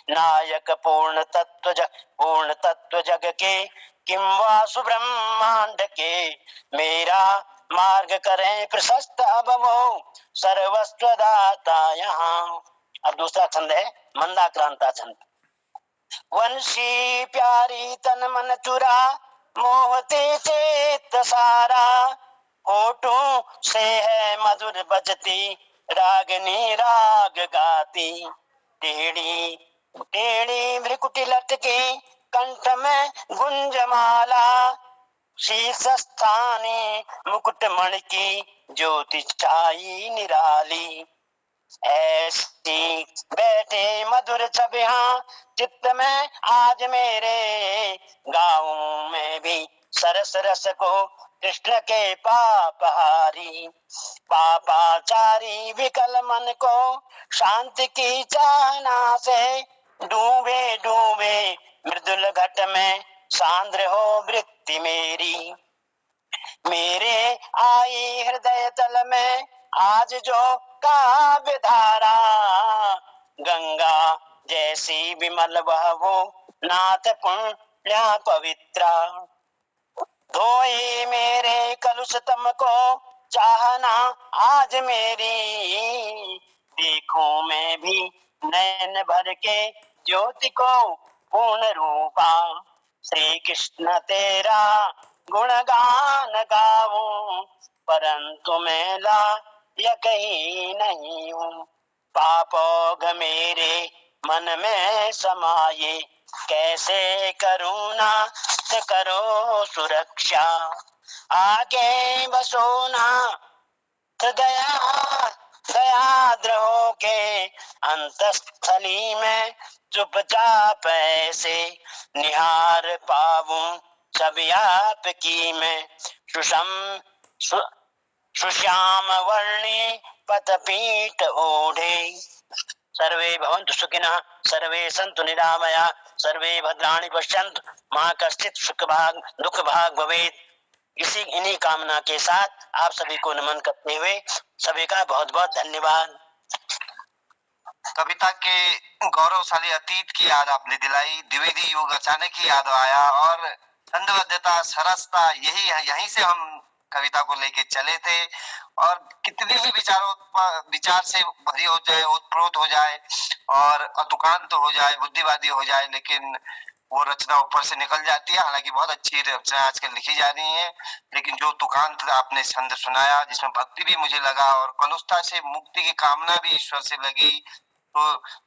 नायक पूर्ण तत्व जग के किंवा सुब्रह्मांड के मेरा मार्ग करें प्रशस्त अब वो सर्वस्वदाता यहाँ। अब दूसरा छंद है मंदाक्रांता छंद। वंशी प्यारी तन मन चुरा मोहते चेत सारा, होठों से है मधुर बजती रागनी राग गाती। टेढ़ी टेढ़ी भ्रिकुटी लटके कंठ में गुंजमाला, शीर्षस्थानी मुकुटमणि की ज्योति छाई निराली। ऐसी बैठे मधुर छबियां चित्त में आज मेरे, गाँव में भी सरस रस को कृष्ण के पापहारी। पापाचारी विकल मन को शांति की चाहना से डूबे डूबे मृदुल घट में सांद्र हो वृत्ति मेरी। मेरे आई हृदय तल में आज जो काव्य धारा, गंगा जैसी विमल वह वो नाथ पुण्य पवित्रा। धोए मेरे कलुष तम को चाहना आज मेरी, देखूं मैं भी नैन भर के ज्योति को पूर्ण रूपा। श्री कृष्ण तेरा गुणगान गाऊं परंतु मैं लायक ही नहीं हूँ। पापोग मेरे मन में समाये, कैसे करूँ नाथ करो सुरक्षा। आगे बसो नाथ दया दयाद्र हो के अंतस्थली में चुपचाप ऐसे निहार पाऊं सब आपकी मैं। सुश्याम वर्णी पतपीठ ओढ़े। सर्वे भवन्तु सुखिनः सर्वे सन्तु निरामया सर्वे भद्राणि पश्यन्तु मां कश्चित् सुख भाग दुख भाग भवेत्। इन्हीं कामना के साथ आप सभी को नमन करते हुए सभी का बहुत बहुत धन्यवाद। कविता के गौरवशाली अतीत की याद आपने दिलाई, द्विवेदी युग अचानक ही याद आया और छंदबद्धता सरसता यहीं से हम कविता को लेके चले थे। और कितनी भी विचार से भरी हो जाए, ओतप्रोत हो जाए और अतुकांत हो जाए, बुद्धिवादी हो जाए, लेकिन वो रचना ऊपर से निकल जाती है। हालांकि बहुत अच्छी रचना आजकल लिखी जा रही है, लेकिन जो तुकांत आपने छंद सुनाया जिसमें भक्ति भी मुझे लगा और कलुषता से मुक्ति की कामना भी ईश्वर से लगी, तो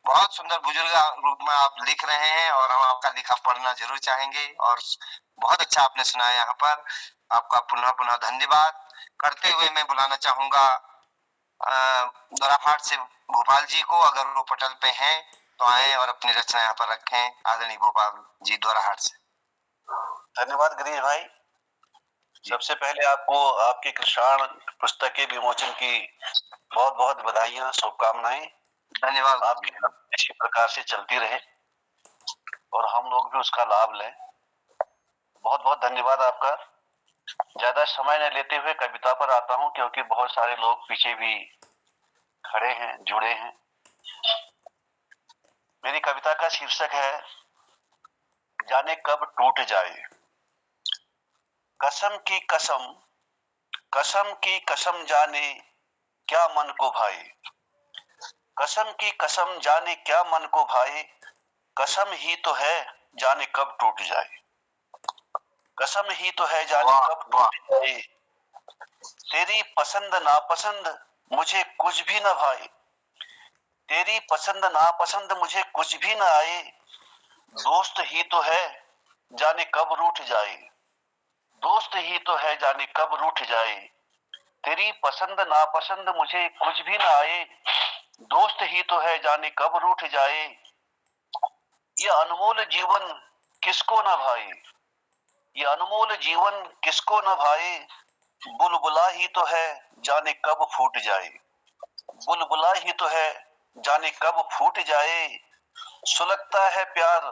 बहुत सुंदर बुजुर्ग रूप में आप लिख रहे हैं और हम आपका लिखा पढ़ना जरूर चाहेंगे। और बहुत अच्छा आपने सुनाया। यहाँ पर आपका पुनः पुनः धन्यवाद करते हुए मैं बुलाना चाहूंगा दोराहाट से भोपाल जी को। अगर वो पटल पे हैं तो आए और अपनी रचना यहाँ पर रखें। आदरणीय भोपाल जी दोराहाट से। धन्यवाद गिरीश भाई। सबसे पहले आपको आपके कृष्ण पुस्तक के विमोचन की बहुत बहुत बधाइयां, शुभकामनाएं। धन्यवाद। आपकी इसी प्रकार से चलती रहे और हम लोग भी उसका लाभ लें। बहुत बहुत धन्यवाद आपका। ज्यादा समय न लेते हुए कविता पर आता हूं, क्योंकि बहुत सारे लोग पीछे भी खड़े हैं, जुड़े हैं। मेरी कविता का शीर्षक है जाने कब टूट जाए। कसम की कसम, कसम की कसम जाने क्या मन को भाए। कसम की कसम जाने क्या मन को भाए, कसम ही तो है जाने कब टूट जाए। कसम ही तो है जाने कब टूट जाए। तेरी पसंद नापसंद मुझे कुछ भी न भाए। तेरी पसंद नापसंद मुझे कुछ भी न आए। दोस्त ही तो है जाने कब रूठ जाए। दोस्त ही तो है जाने कब रूठ जाए, तेरी पसंद नापसंद मुझे कुछ भी ना आए, दोस्त ही तो है जाने कब रूठ जाए, ये अनमोल जीवन किसको न भाए, ये अनमोल जीवन किसको न भाए, बुलबुला ही तो है जाने कब फूट जाए, बुलबुला ही तो है जाने कब फूट जाए, सुलगता है प्यार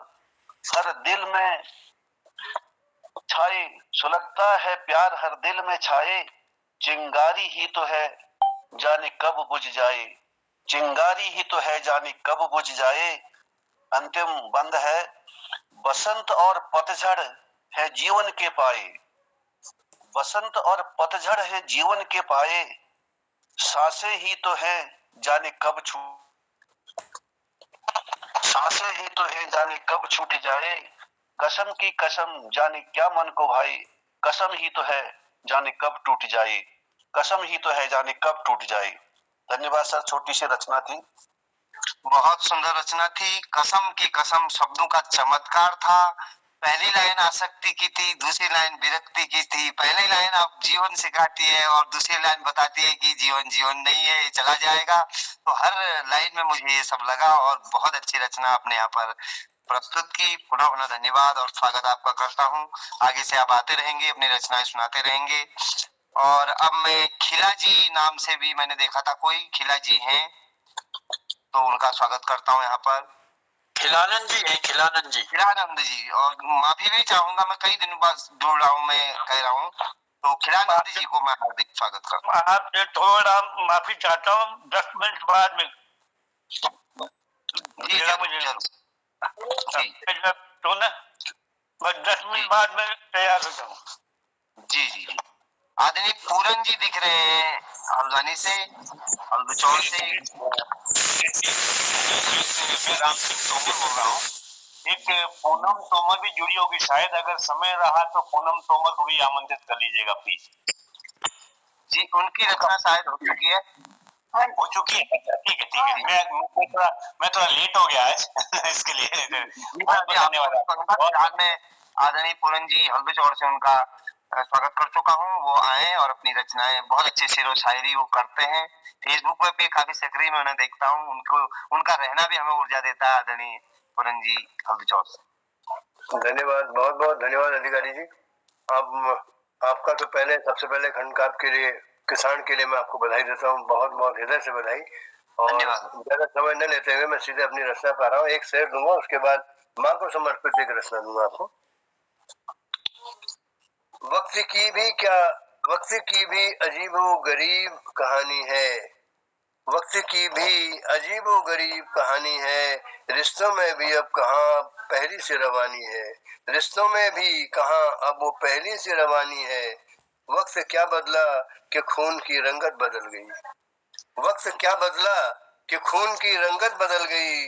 हर दिल में छाए, सुलगता है प्यार हर दिल में छाए, चिंगारी ही तो है जाने कब बुझ जाए, चिंगारी ही तो है जाने कब बुझ जाए। अंतिम बंद है, बसंत और पतझड़ है जीवन के पाए, बसंत और पतझड़ है जीवन के पाए, सांसें ही तो है जाने कब सांसें ही तो है जाने कब छूट जाए, कसम की कसम जाने क्या मन को भाई, कसम ही तो है जाने कब टूट जाए, कसम ही तो है जाने कब टूट जाए। धन्यवाद सर, छोटी सी रचना थी। बहुत सुंदर रचना थी। कसम की कसम शब्दों का चमत्कार था। पहली लाइन आसक्ति की थी, दूसरी लाइन विरक्ति की थी। पहली लाइन आप जीवन सिखाती है और दूसरी लाइन बताती है कि जीवन जीवन नहीं है, ये चला जाएगा। तो हर लाइन में मुझे ये सब लगा और बहुत अच्छी रचना आपने यहाँ पर प्रस्तुत की। पुनः पुनः धन्यवाद और स्वागत आपका करता हूँ। आगे से आप आते रहेंगे, अपनी रचनाएं सुनाते रहेंगे। और अब मैं खिला जी नाम से भी मैंने देखा था, कोई खिला जी हैं तो उनका स्वागत करता हूँ यहाँ पर। खिलानंद जी हैं, खिलानंद जी। खिलानंद जी, और माफी भी चाहूंगा, मैं कई दिनों बाद जुड़ रहा हूँ, मैं कह रहा हूँ। तो खिलानंद जी को मैं हार्दिक स्वागत करता हूँ। आपसे थोड़ा माफी चाहता हूँ, 10 मिनट बाद में जी जरूर। तो ना बस 10 मिनट बाद में तैयार हो जाऊँ। जी जी जी। आदरणीय पूरन जी दिख रहे हैं हल्द्वानी से, हल्दुचौर से। मैं राम सिंह तोमर बोल रहा हूँ। एक पूनम तोमर भी जुड़ी होगी शायद, अगर समय रहा तो पूनम तोमर को भी आमंत्रित कर लीजिएगा प्लीज। जी, उनकी रचना शायद हो चुकी है। हो चुकी है, ठीक है ठीक है। मैं थोड़ा लेट हो गया आज इसके लिए धन्यवाद। मैं आदरणीय पूरन जी हल्दुचौर से उनका स्वागत कर चुका हूँ। वो आए और अपनी रचनाएं, बहुत अच्छे शेरो शायरी वो करते हैं। फेसबुक पर भी काफी सक्रिय मैं उन्हें देखता हूँ। उनको उनका रहना भी हमें ऊर्जा देता है। आदरणीय पूरन जी हल्दुचौर से धन्यवाद, बहुत बहुत धन्यवाद अधिकारी जी। अब आपका तो पहले सबसे पहले खंडकाप के लिए, किसान के लिए मैं आपको बधाई देता हूँ, बहुत बहुत हृदय से बधाई। और ज्यादा समय न लेते हुए मैं सीधे अपनी रचना पा रहा हूँ। एक शेर दूंगा, उसके बाद माँ को समर्पित एक रचना दूंगा आपको। वक्त की भी अजीबो गरीब कहानी है, वक्त की भी अजीबो गरीब कहानी है, रिश्तों में भी अब कहाँ पहली से रवानी है, रिश्तों में भी कहाँ अब वो पहली से रवानी है, वक्त क्या बदला कि खून की रंगत बदल गई, वक्त क्या बदला कि खून की रंगत बदल गई,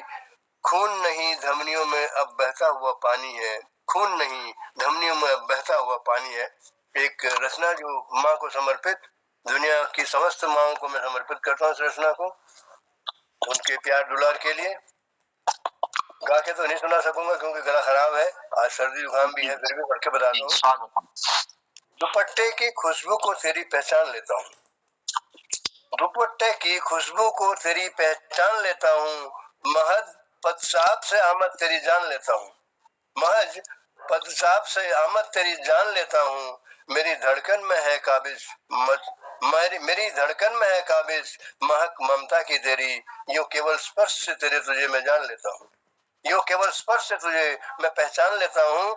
खून नहीं धमनियों में अब बहता हुआ पानी है, खून नहीं धमनियों में अब बहता हुआ पानी है। एक रचना जो माँ को समर्पित, दुनिया की समस्त माँओं को मैं समर्पित करता हूँ इस रचना को, उनके प्यार दुलार के लिए। गा के तो नहीं सुना सकूंगा क्योंकि गला खराब है, आज सर्दी जुकाम भी है, फिर भी पढ़ के बताता हूँ। दुपट्टे की खुशबू को तेरी पहचान लेता हूँ, दुपट्टे की खुशबू को तेरी पहचान लेता हूँ, महज पदसाब से आमद तेरी जान लेता हूँ, महज पदसाब से आमद तेरी जान लेता हूँ, मेरी धड़कन में है काबिज मेरी धड़कन में है काबिज महक ममता की तेरी, यूं केवल स्पर्श से तेरे तुझे मैं जान लेता हूँ, यूं केवल स्पर्श से तुझे मैं पहचान लेता हूँ,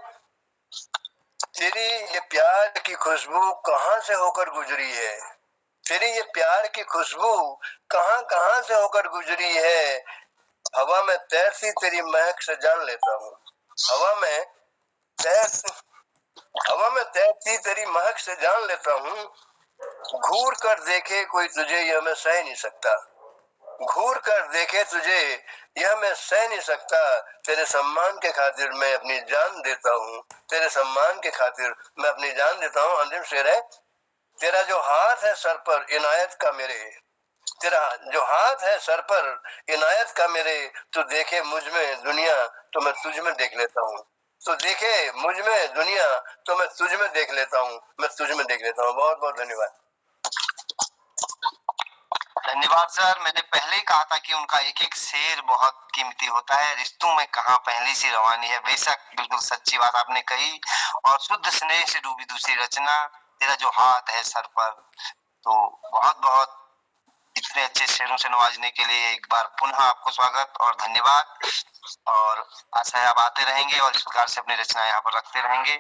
तेरी ये प्यार की खुशबू कहाँ से होकर गुजरी है, तेरी ये प्यार की खुशबू कहाँ कहाँ से होकर गुजरी है, हवा में तैरती तेरी महक से जान लेता हूँ, हवा में तैरती तेरी महक से जान लेता हूँ, घूर कर देखे कोई तुझे यह मैं सह नहीं सकता, घूर कर देखे तुझे यह मैं सह नहीं सकता, तेरे सम्मान के खातिर मैं अपनी जान देता हूँ, तेरे सम्मान के खातिर मैं अपनी जान देता हूँ। अंतिम शेर है, तेरा जो हाथ है सर पर इनायत का मेरे, तेरा जो हाथ है सर पर इनायत का मेरे, तू देखे मुझ में दुनिया तो मैं तुझ में देख लेता हूँ, तो देखे मुझ में दुनिया तो मैं तुझ में देख लेता हूँ, मैं तुझ में देख लेता हूँ। बहुत बहुत धन्यवाद। धन्यवाद सर। मैंने पहले ही कहा था कि उनका एक एक शेर बहुत कीमती होता है। रिश्तों में कहाँ पहली सी रवानी है, बेशक बिल्कुल सच्ची बात आपने कही। और शुद्ध स्नेह से डूबी दूसरी रचना, तेरा जो हाथ है सर पर। तो बहुत बहुत इतने अच्छे शेरों से नवाजने के लिए एक बार पुनः आपको स्वागत और धन्यवाद। और आशा है आप आते रहेंगे और इस प्रकार से अपनी रचना यहाँ पर रखते रहेंगे।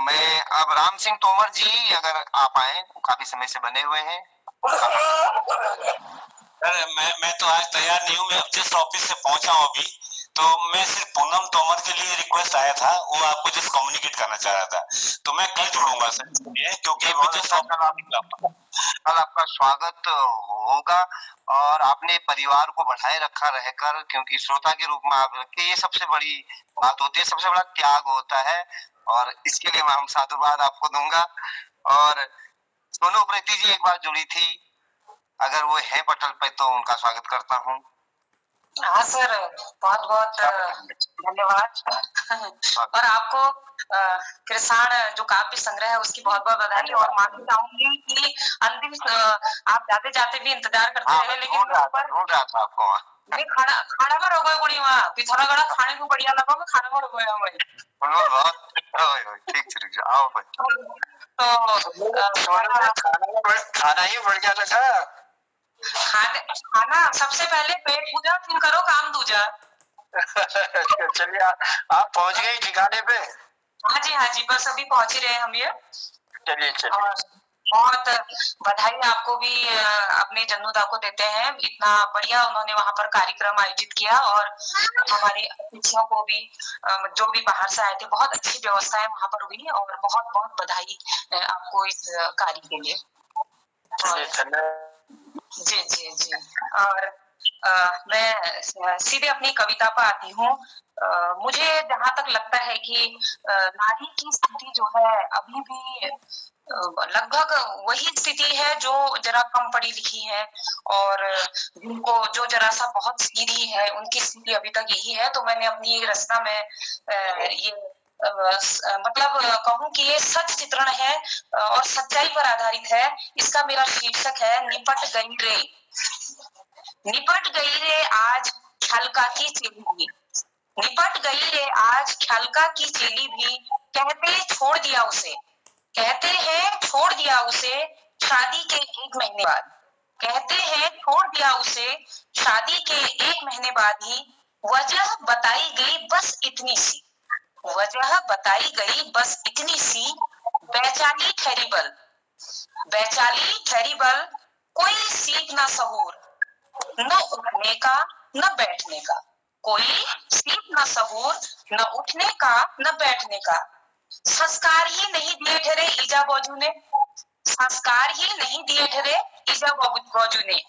मैं अब राम सिंह तोमर जी अगर आप आए, काफी समय से बने हुए हैं। सर मैं तो आज तैयार नहीं हूँ, मैं जस्ट ऑफिस से पहुंचा हूँ अभी। तो मैं सिर्फ पूनम तोमर के लिए रिक्वेस्ट आया था, वो आपको जस्ट कम्युनिकेट करना चाह रहा था। तो मैं कल जुड़ूंगा सर, क्योंकि कल आपका स्वागत होगा। और आपने परिवार को बढ़ाए रखा रहकर, क्योंकि श्रोता के रूप में आप रखे, ये सबसे बड़ी बात होती है, सबसे बड़ा त्याग होता है। और इसके लिए मैं हम साधुवाद आपको दूंगा। और सोनू उप्रेती जी एक बार जुड़ी थी, अगर वो है पटल पे तो उनका स्वागत करता हूँ। हाँ सर, बहुत बहुत धन्यवाद। और आपको किसान जो काव्य संग्रह है उसकी बहुत बहुत बधाई। और माफी चाहूंगी कि अंतिम आप जाते जाते भी इंतजार करते रहे, लेकिन ढूंढ रहा था आपको। मैं खाना में रोको गुड़ी वहाँ पिथौरागढ़ खाने को बढ़िया लगा, मैं खाना में रोको बहुत ठीक आओ भाई। तो खाना ही बढ़िया लगा। खाना सबसे पहले पेट पूजा, फिर करो काम दूजा। चलिए आप पहुंच गए ठिकाने पे? हाँ जी, बस अभी पहुंच ही रहे हम ये। चलिए बहुत बधाई आपको भी अपने जन्नूदा को देते हैं। इतना बढ़िया उन्होंने वहाँ पर कार्यक्रम आयोजित किया। और हमारे अतिथियों को भी जो भी बाहर से आए थे, बहुत अच्छी व्यवस्थाएं वहाँ पर हुई। और बहुत बहुत बधाई आपको इस कार्य के लिए। जी। और मैं सीधे अपनी कविता पर आती हूँ। मुझे जहाँ तक लगता है कि नारी की स्थिति जो है अभी भी लगभग वही स्थिति है जो जरा कम पढ़ी लिखी है, और जिनको जो जरा सा बहुत सीधी है, उनकी स्थिति अभी तक यही है। तो मैंने अपनी एक रचना में ये मतलब कहूँ कि ये सच चित्रण है और सच्चाई पर आधारित है। इसका मेरा शीर्षक है निपट गई रे। निपट गई रे आज ख्यालका की चेली भी, निपट गई रे आज ख्यालका की चेली भी। कहते छोड़ दिया उसे, कहते हैं छोड़ दिया उसे शादी के 1 महीने बाद। कहते हैं छोड़ दिया उसे शादी के 1 महीने बाद ही। वजह बताई गई बस इतनी सी, वजह बताई गई बस इतनी सी। बेचाली ठहरीबल, बेचाली ठहरीबल, कोई सीख ना सहूर, न उठने का न बैठने का। कोई सीख ना सहूर, न उठने का न बैठने का। संस्कार ही नहीं दिए ठहरे ईजा बाजू ने, संस्कार ही नहीं दिए ठहरे ईजा बाजू ने।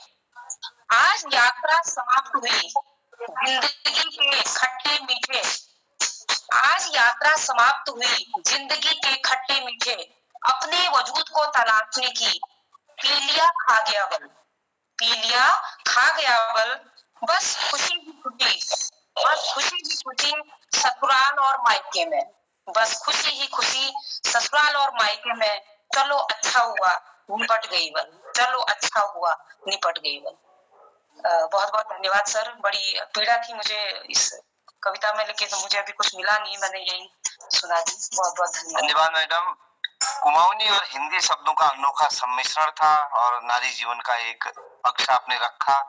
आज यात्रा समाप्त हुई जिंदगी के खट्टे मीठे, आज यात्रा समाप्त हुई जिंदगी के खट्टे मीठे। अपने वजूद को तलाशने की पी लिया खा गया बल, पी लिया खा गया बल। बस खुशी ही खुशी, बस खुशी ही खुशी ससुराल और मायके में, बस खुशी ही खुशी ससुराल और मायके में। चलो अच्छा हुआ निपट गई बल, चलो अच्छा हुआ निपट गई बल। बहुत बहुत धन्यवाद सर। बड़ी पीड़ा थी मुझे इस कविता में, लेकिन मुझे अभी कुछ मिला नहीं, मैंने यही सुना दी। बहुत बहुत धन्यवाद मैडम। कुमाऊनी और हिंदी शब्दों का अनोखा सम्मिश्रण था और नारी जीवन का एक पक्ष आपने रखा।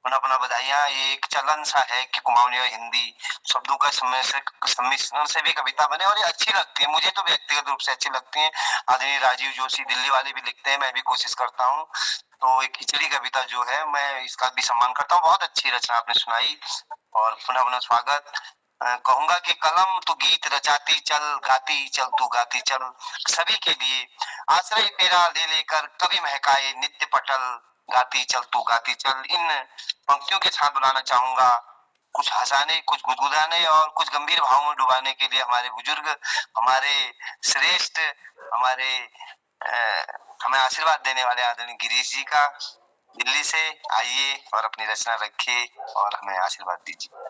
पुनः बधाइयां। ये एक चलन सा है कि कुमाऊनी और हिंदी शब्दों का सम्मिश्रण से भी कविता बने, और ये अच्छी लगती है। मुझे तो व्यक्तिगत रूप से अच्छी लगती है। आदरणीय राजीव जोशी दिल्ली वाले भी लिखते हैं, मैं भी कोशिश करता हूँ। तो एक खिचड़ी कविता जो है, मैं इसका भी सम्मान करता हूँ। बहुत अच्छी रचना आपने सुनाई और पुनः स्वागत। कहूंगा कि कलम तो गीत रचाती चल, गाती चल तू गाती चल। सभी के लिए आश्रय तेरा ले लेकर कभी महकाए नित्य पटल, गाती चल तू गाती चल। इन पंक्तियों के साथ बुलाना चाहूंगा, कुछ हंसाने, कुछ गुदगुदाने और कुछ गंभीर भाव में डुबाने के लिए हमारे बुजुर्ग, हमारे श्रेष्ठ, हमारे हमें आशीर्वाद देने वाले आदरणीय गिरीश जी का। दिल्ली से आइए और अपनी रचना रखिए और हमें आशीर्वाद दीजिए।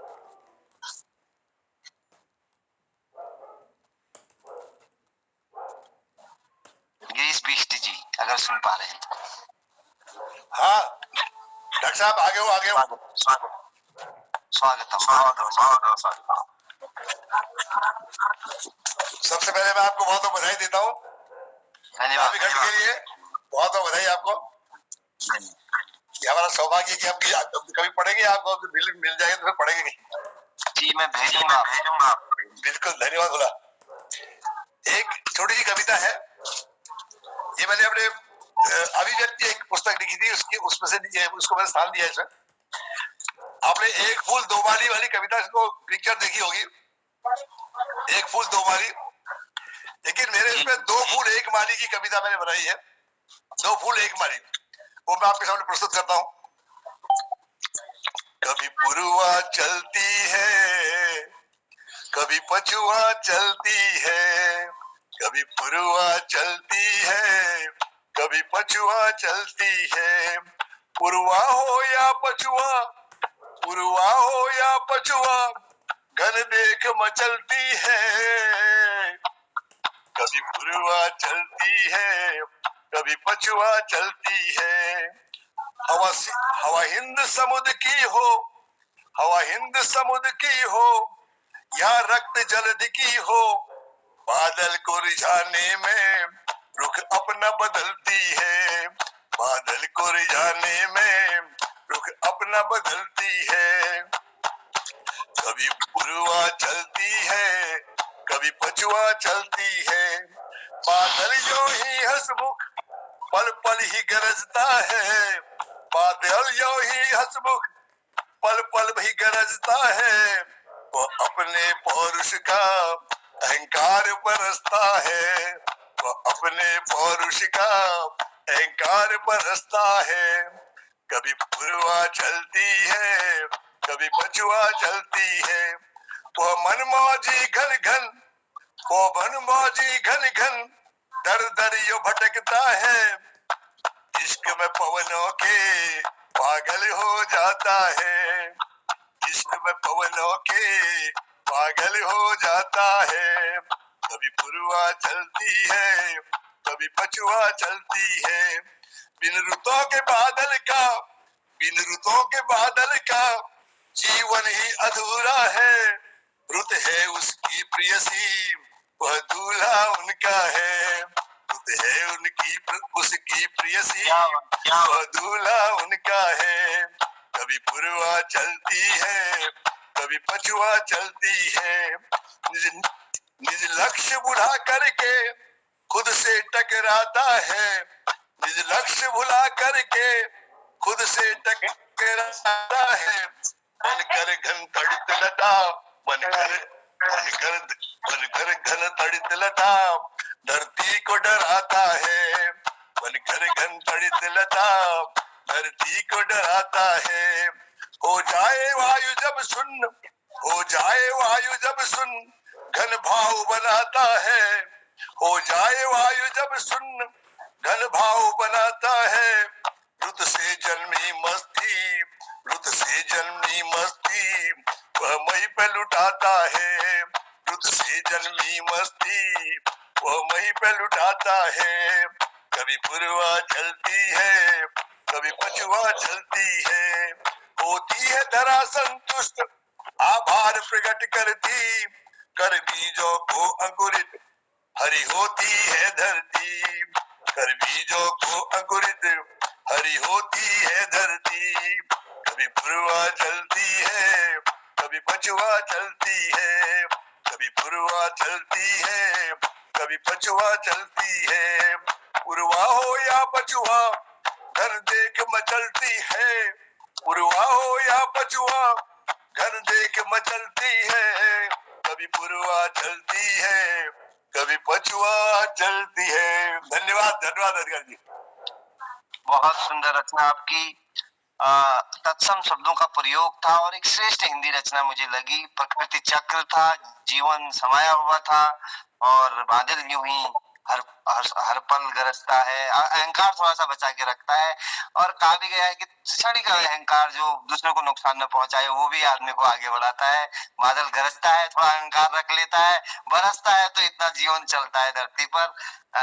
अगर सुन पा रहे हैं। हाँ डॉक्टर साहब आगे हो, आगे हो। स्वागतम। सबसे पहले मैं आपको बहुत बहुत बधाई देता हूँ धन्यवाद घंटे के लिए, बहुत बहुत बधाई आपको। ये हमारा सौभाग्य है कि हम कभी पढ़ेंगे, आपको मिल जाएगा तो फिर पढ़ेंगे। जी मैं भेजूंगा। बिल्कुल धन्यवाद बोला। एक छोटी सी कविता है, ये मैंने अपने अभिव्यक्ति एक पुस्तक लिखी थी, उसमें से उसको मैंने स्थान दिया है इसमें। आपने एक फूल दो माली वाली कविता को पिक्चर देखी होगी, एक फूल दो माली, लेकिन मेरे इसमें दो फूल एक माली की कविता मैंने बनाई है, दो फूल एक माली, वो मैं आपके सामने प्रस्तुत करता हूँ। कभी पुरवा चलती है, कभी पछुआ चलती है, कभी पुरवा चलती है, कभी पछुआ चलती है। पुरवा हो या पछुआ, पुरवा हो या पछुआ, घन देख मचलती है। कभी पुरवा चलती है, कभी पछुआ चलती है। हवा हिंद समुद्र की हो, हवा हिंद समुद्र की हो, या रक्त जलद की हो, बादल को रिझाने में रुख अपना बदलती है, बादल को रिझाने में रुख अपना बदलती है। कभी पुरवा चलती है, कभी पछुआ चलती है। बादल यो ही हंसमुख पल पल ही गरजता है, बादल यो ही हंसमुख पल पल ही गरजता है। वो अपने पौरुष का अहंकार बरसता है, वो अपने पौरुष का अहंकार बरसता है। कभी पुरवा चलती है, कभी पछुआ चलती है। वो मनमौजी घन घन, वो मनमौजी घन घन, दर दर यो भटकता है। इश्क में पवनों के पागल हो जाता है, इश्क में पवनों के पागल हो जाता है। कभी पुरवा चलती है, कभी पछुआ चलती है। बिन रुतों के बादल का, बिन रुतों के बादल का जीवन ही अधूरा है। रुत है उसकी प्रियसी, वह दूल्हा उनका है। रुत है उनकी उसकी प्रियसी, वह दूल्हा उनका है। कभी पुरवा चलती है, कभी पछुआ चलती है। निज लक्ष्य बुढ़ा करके खुद से टकराता है, निज लक्ष्य भुला करके खुद से टकराता है। बनकर घन तड़ित लता, बनकर घन तड़ित लता, धरती को डराता है। बनकर घन तड़ित लता, धरती को डराता है। हो जाए वायु जब सुन, हो जाए वायु जब सुन, घन भाव बनाता है। हो जाए वायु जब सुन, घन भाव बनाता है। रुत से जन्मी मस्ती, रुत से जन्मी मस्ती, वह मई पे लुटाता है। रुत से जन्मी मस्ती, वह मई पे लुटाता है। कभी पुरवा चलती है, कभी पछुआ चलती है। होती है धरा संतुष्ट, आभार प्रकट करती, कर बीजों को अंकुरित, हरी होती है धरती। कर बीजों को अंकुरित, हरी होती है धरती। कभी पुरवा चलती है, कभी पछुआ चलती है। कभी पुरवा चलती है, कभी पछुआ चलती है। पुरवा हो या पछुआ, घर देख मचलती है। पुरवा हो या पछुआ, घर देख मचलती है। कभी पुरवा चलती है, कभी पछुआ चलती है। धन्यवाद, धन्यवाद अधिकारी जी। बहुत सुंदर रचना आपकी, तत्सम शब्दों का प्रयोग था और एक श्रेष्ठ हिंदी रचना मुझे लगी। प्रकृति चक्र था, जीवन समाया हुआ था और बादल यूं ही हर पल गरजता है। अहंकार थोड़ा सा बचा के रखता है और कहा भी गया है कि क्षणिक अहंकार जो दूसरों को नुकसान न पहुंचाए वो भी आदमी को आगे बढ़ाता है। बादल गरजता है, थोड़ा अहंकार रख लेता है, बरसता है तो इतना जीवन चलता है धरती पर।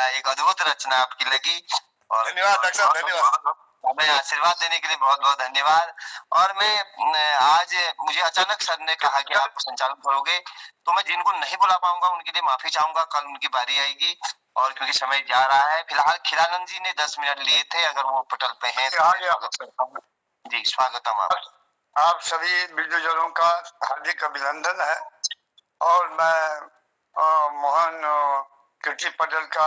एक अद्भुत रचना आपकी लगी और धन्यवाद डॉक्टर साहब, धन्यवाद। हमें आशीर्वाद देने के लिए बहुत बहुत धन्यवाद। और मैं आज मुझे अचानक सर ने कहा कि आप संचालन करोगे, तो मैं जिनको नहीं बुला पाऊंगा उनके लिए माफी चाहूंगा, कल उनकी बारी आएगी। और क्योंकि समय जा रहा है, फिलहाल खिलानंद जी ने 10 मिनट लिए थे, अगर वो पटल पे हैं तो स्वागत करता हूँ। जी स्वागतम। आप सभी बिंदुजनों का हार्दिक अभिनंदन है। और मैं मोहन कीर्ति पटेल का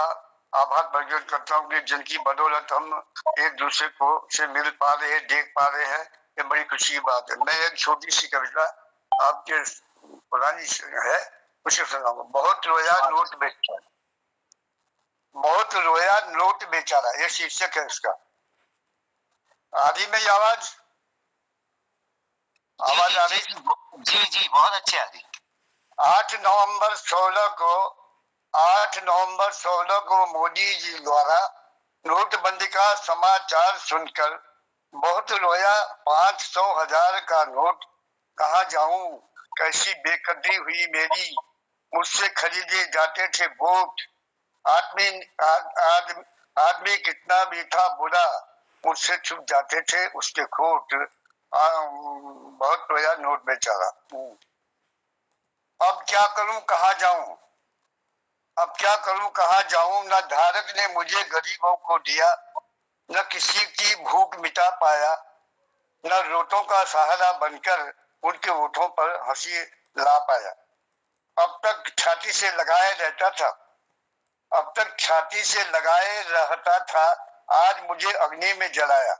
आभार प्रकट करता हूँ कि जिनकी बदौलत हम एक दूसरे को से मिल पा रहे हैं, देख पा रहे हैं, ये बड़ी खुशी की बात है। मैं एक छोटी सी कविता आपके पुरानी है उसे सुनाऊंगा। बहुत रोया नोट बेचा, बहुत रोया नोट बेचारा, ये शीर्षक है इसका। आ रही मेरी आवाज? आवाज आ रही? जी जी बहुत अच्छी आ रही। 8 नवंबर 16 को मोदी जी द्वारा नोटबंदी का समाचार सुनकर बहुत रोया। 500,000 का नोट कहाँ जाऊं, कैसी बेकदरी हुई मेरी, मुझसे खरीदे जाते थे वोट। आदमी कितना भी था बुरा, मुझसे छुप जाते थे उसके खोट। बहुत रोया नोट बेचारा। अब क्या करूं कहाँ जाऊं, अब क्या करूं कहाँ जाऊं, न धारक ने मुझे गरीबों को दिया, न किसी की भूख मिटा पाया, न रोटों का सहारा बनकर उनके होठों पर हंसी ला पाया। अब तक छाती से लगाए रहता था, अब तक छाती से लगाए रहता था, आज मुझे अग्नि में जलाया,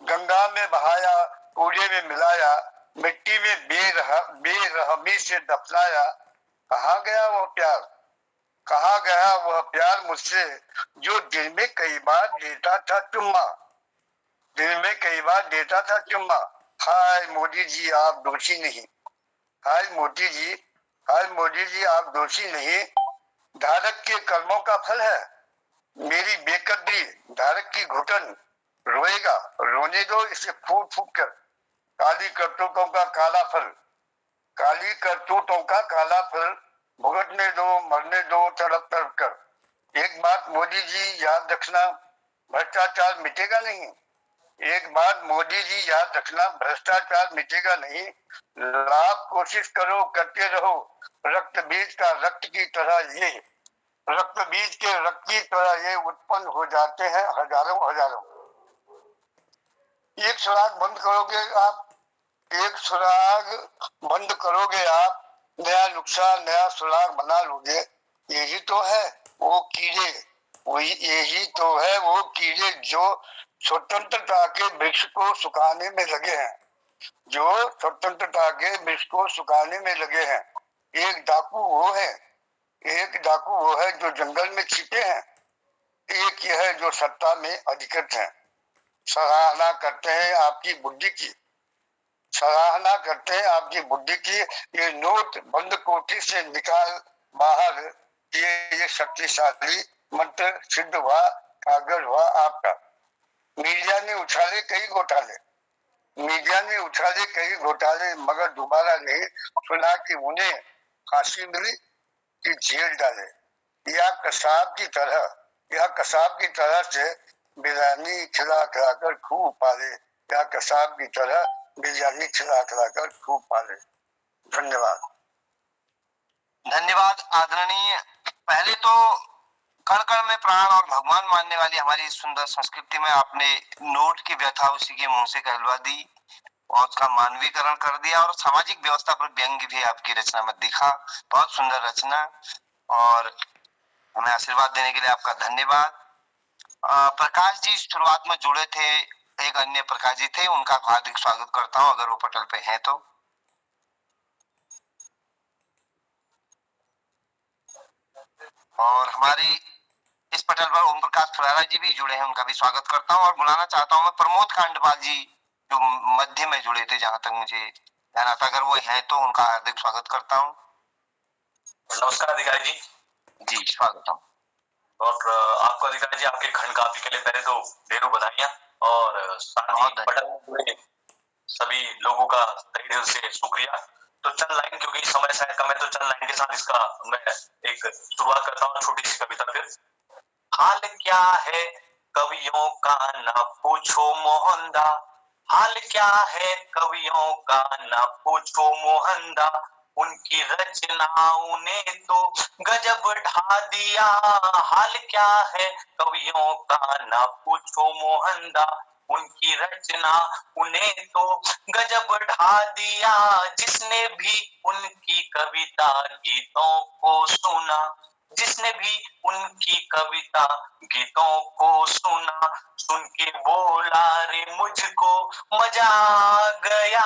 गंगा में बहाया, कूड़े में मिलाया, मिट्टी में बेरहमी से दफनाया। कहाँ गया वह प्यार, कहाँ गया वह प्यार मुझसे, जो दिल में कई बार देता था चुम्मा, दिल में कई बार देता था चुम्मा। हाय मोदी जी आप दोषी नहीं, हाय मोदी जी, हाय मोदी जी आप दोषी नहीं, धारक के कर्मों का फल है मेरी बेकदरी, धारक की घुटन रोएगा, रोने दो इसे फूट फूट कर, काली करतूतों का काला फल, काली करतूतों का काला फल, भुगतने दो मरने दो तड़प तड़प कर। एक बात मोदी जी याद रखना, भ्रष्टाचार मिटेगा नहीं, एक बात मोदी जी याद रखना, भ्रष्टाचार मिटेगा नहीं। लाख कोशिश करो करते रहो, रक्त बीज का रक्त की तरह ये, रक्त बीज के रक्त की तरह ये उत्पन्न हो जाते हैं हजारों हजारों। एक सुराग बंद करोगे आप, एक सुराग बंद करोगे आप, नया नुक्सा नया सुराग बना लोगे। यही तो है वो कीड़े, यही तो है वो कीड़े जो स्वतंत्रता के वृक्ष को सुखाने में लगे हैं, जो स्वतंत्रता के वृक्ष को सुखाने में लगे हैं। एक डाकू वो है, एक डाकू वो है जो जंगल में छिपे हैं, एक यह है जो सत्ता में अधिकृत है। सराहना करते हैं आपकी बुद्धि की, सराहना करते हैं आपकी बुद्धि की। ये नोट बंद कोठी से निकाल बाहर, ये शक्तिशाली मंत्र सिद्ध हुआ, कागज हुआ आपका। मीडिया ने उछाले कई घोटाले, मीडिया ने उछाले कई घोटाले, मगर दोबारा नहीं सुना कि उन्हें फांसी मिली कि जेल डाले। या कसाब की तरह, या कसाब की तरह से बिरयानी खिला खिलाकर खूब पाले, या कसाब की तरह बिरयानी खिला खिलाकर खूब पाले। धन्यवाद। धन्यवाद आदरणीय। पहले तो कण कण में प्राण और भगवान मानने वाली हमारी सुंदर संस्कृति में आपने नोट की व्यथा उसी के मुंह से कहलवा दी और उसका मानवीकरण कर दिया, और सामाजिक व्यवस्था पर व्यंग्य भी आपकी रचना में दिखा। बहुत सुंदर रचना, और हमें आशीर्वाद देने के लिए आपका धन्यवाद। प्रकाश जी शुरुआत में जुड़े थे, एक अन्य प्रकाश जी थे, उनका हार्दिक स्वागत करता हूं अगर वो पटल पे हैं तो। और हमारी इस पटल पर ओम प्रकाश फुरारा जी भी जुड़े हैं, उनका भी स्वागत करता हूं। और बुलाना चाहता हूं मैं प्रमोद कांडपाल जी, जो मध्य में जुड़े थे जहां तक मुझे ध्यान आता, अगर वो हैं तो उनका हार्दिक स्वागत करता हूं। नमस्कार अधिकारी जी। जी स्वागतम। और आपको अधिकारी जी आपके खंड काव्य के लिए पहले तो ढेरों बधाइयां, और साथ ही पटल में जुड़े सभी लोगों का तहे दिल से शुक्रिया। तो चंद लाइन, क्योंकि समय शायद कम है, तो चंद लाइन के साथ इसका मैं एक शुरुआत करता हूँ, छोटी सी कविता। फिर हाल क्या है कवियों का ना पूछो मोहनदा, हाल क्या है कवियों का ना पूछो मोहनदा, उनकी रचनाओं ने तो गजब ढा दिया, हाल क्या है कवियों का ना पूछो मोहनदा, उनकी रचना उन्हें तो गजब ढा दिया, जिसने भी उनकी कविता गीतों को सुना, जिसने भी उनकी कविता गीतों को सुना, सुन के बोला रे मुझको मजा आ गया,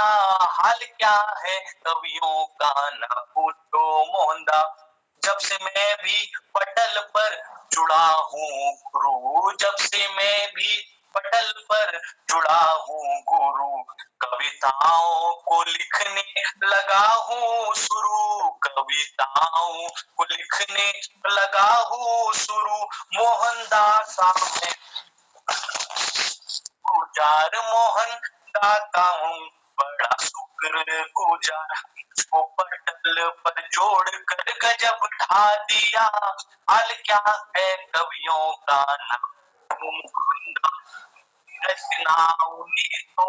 हाल क्या है कवियों का ना पूछो मोहनदा, जब से मैं भी पटल पर जुड़ा हूँ गुरु, जब से मैं भी पटल पर जुड़ा हूँ गुरु, कविताओं को लिखने लगा हूँ शुरू, कविताओं को लिखने लगा हूँ शुरू, मोहनदास सामने गुजार, मोहन दाता हूँ बड़ा शुक्र गुजार, उसको पटल पर जोड़ कर गजब ढा दिया, हाल क्या है कवियों का नाम, रचनाओं ने तो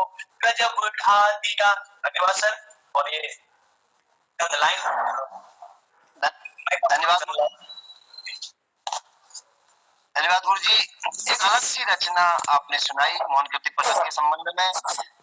गजब ढा दिया। धन्यवाद सर। और ये लाइन धन्यवाद धन्यवाद गुरु जी। एक अलग सी रचना आपने सुनाई मोहन कीर्ति पटल के संबंध में,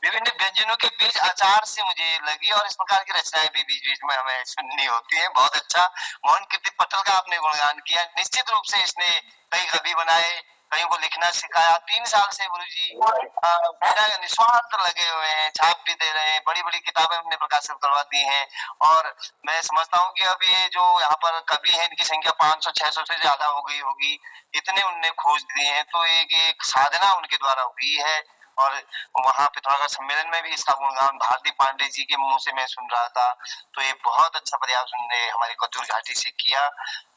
विभिन्न व्यंजनों के बीच आचार से मुझे लगी, और इस प्रकार की रचनाएं भी बीच बीच में हमें सुननी होती है। बहुत अच्छा मोहन कीर्ति पटल का आपने गुणगान किया। निश्चित रूप से इसने कई कवि बनाए, कईयों को लिखना सिखाया। 3 साल से गुरु जी बिना निस्वार्थ लगे हुए हैं, छाप भी दे रहे हैं, बड़ी बड़ी किताबें हमने प्रकाशित करवा दी हैं, और मैं समझता हूँ कि अब ये जो यहाँ पर कवि है इनकी संख्या 500-600 से ज्यादा हो गई होगी, इतने उनने खोज दिए हैं। तो एक साधना उनके द्वारा हुई है, और वहां पे थोड़ा सम्मेलन में भी इसका गुणगान भारती पांडे जी के मुंह से मैं सुन रहा था। तो ये बहुत अच्छा प्रयास उन्होंने हमारी कद्दूर घाटी से किया,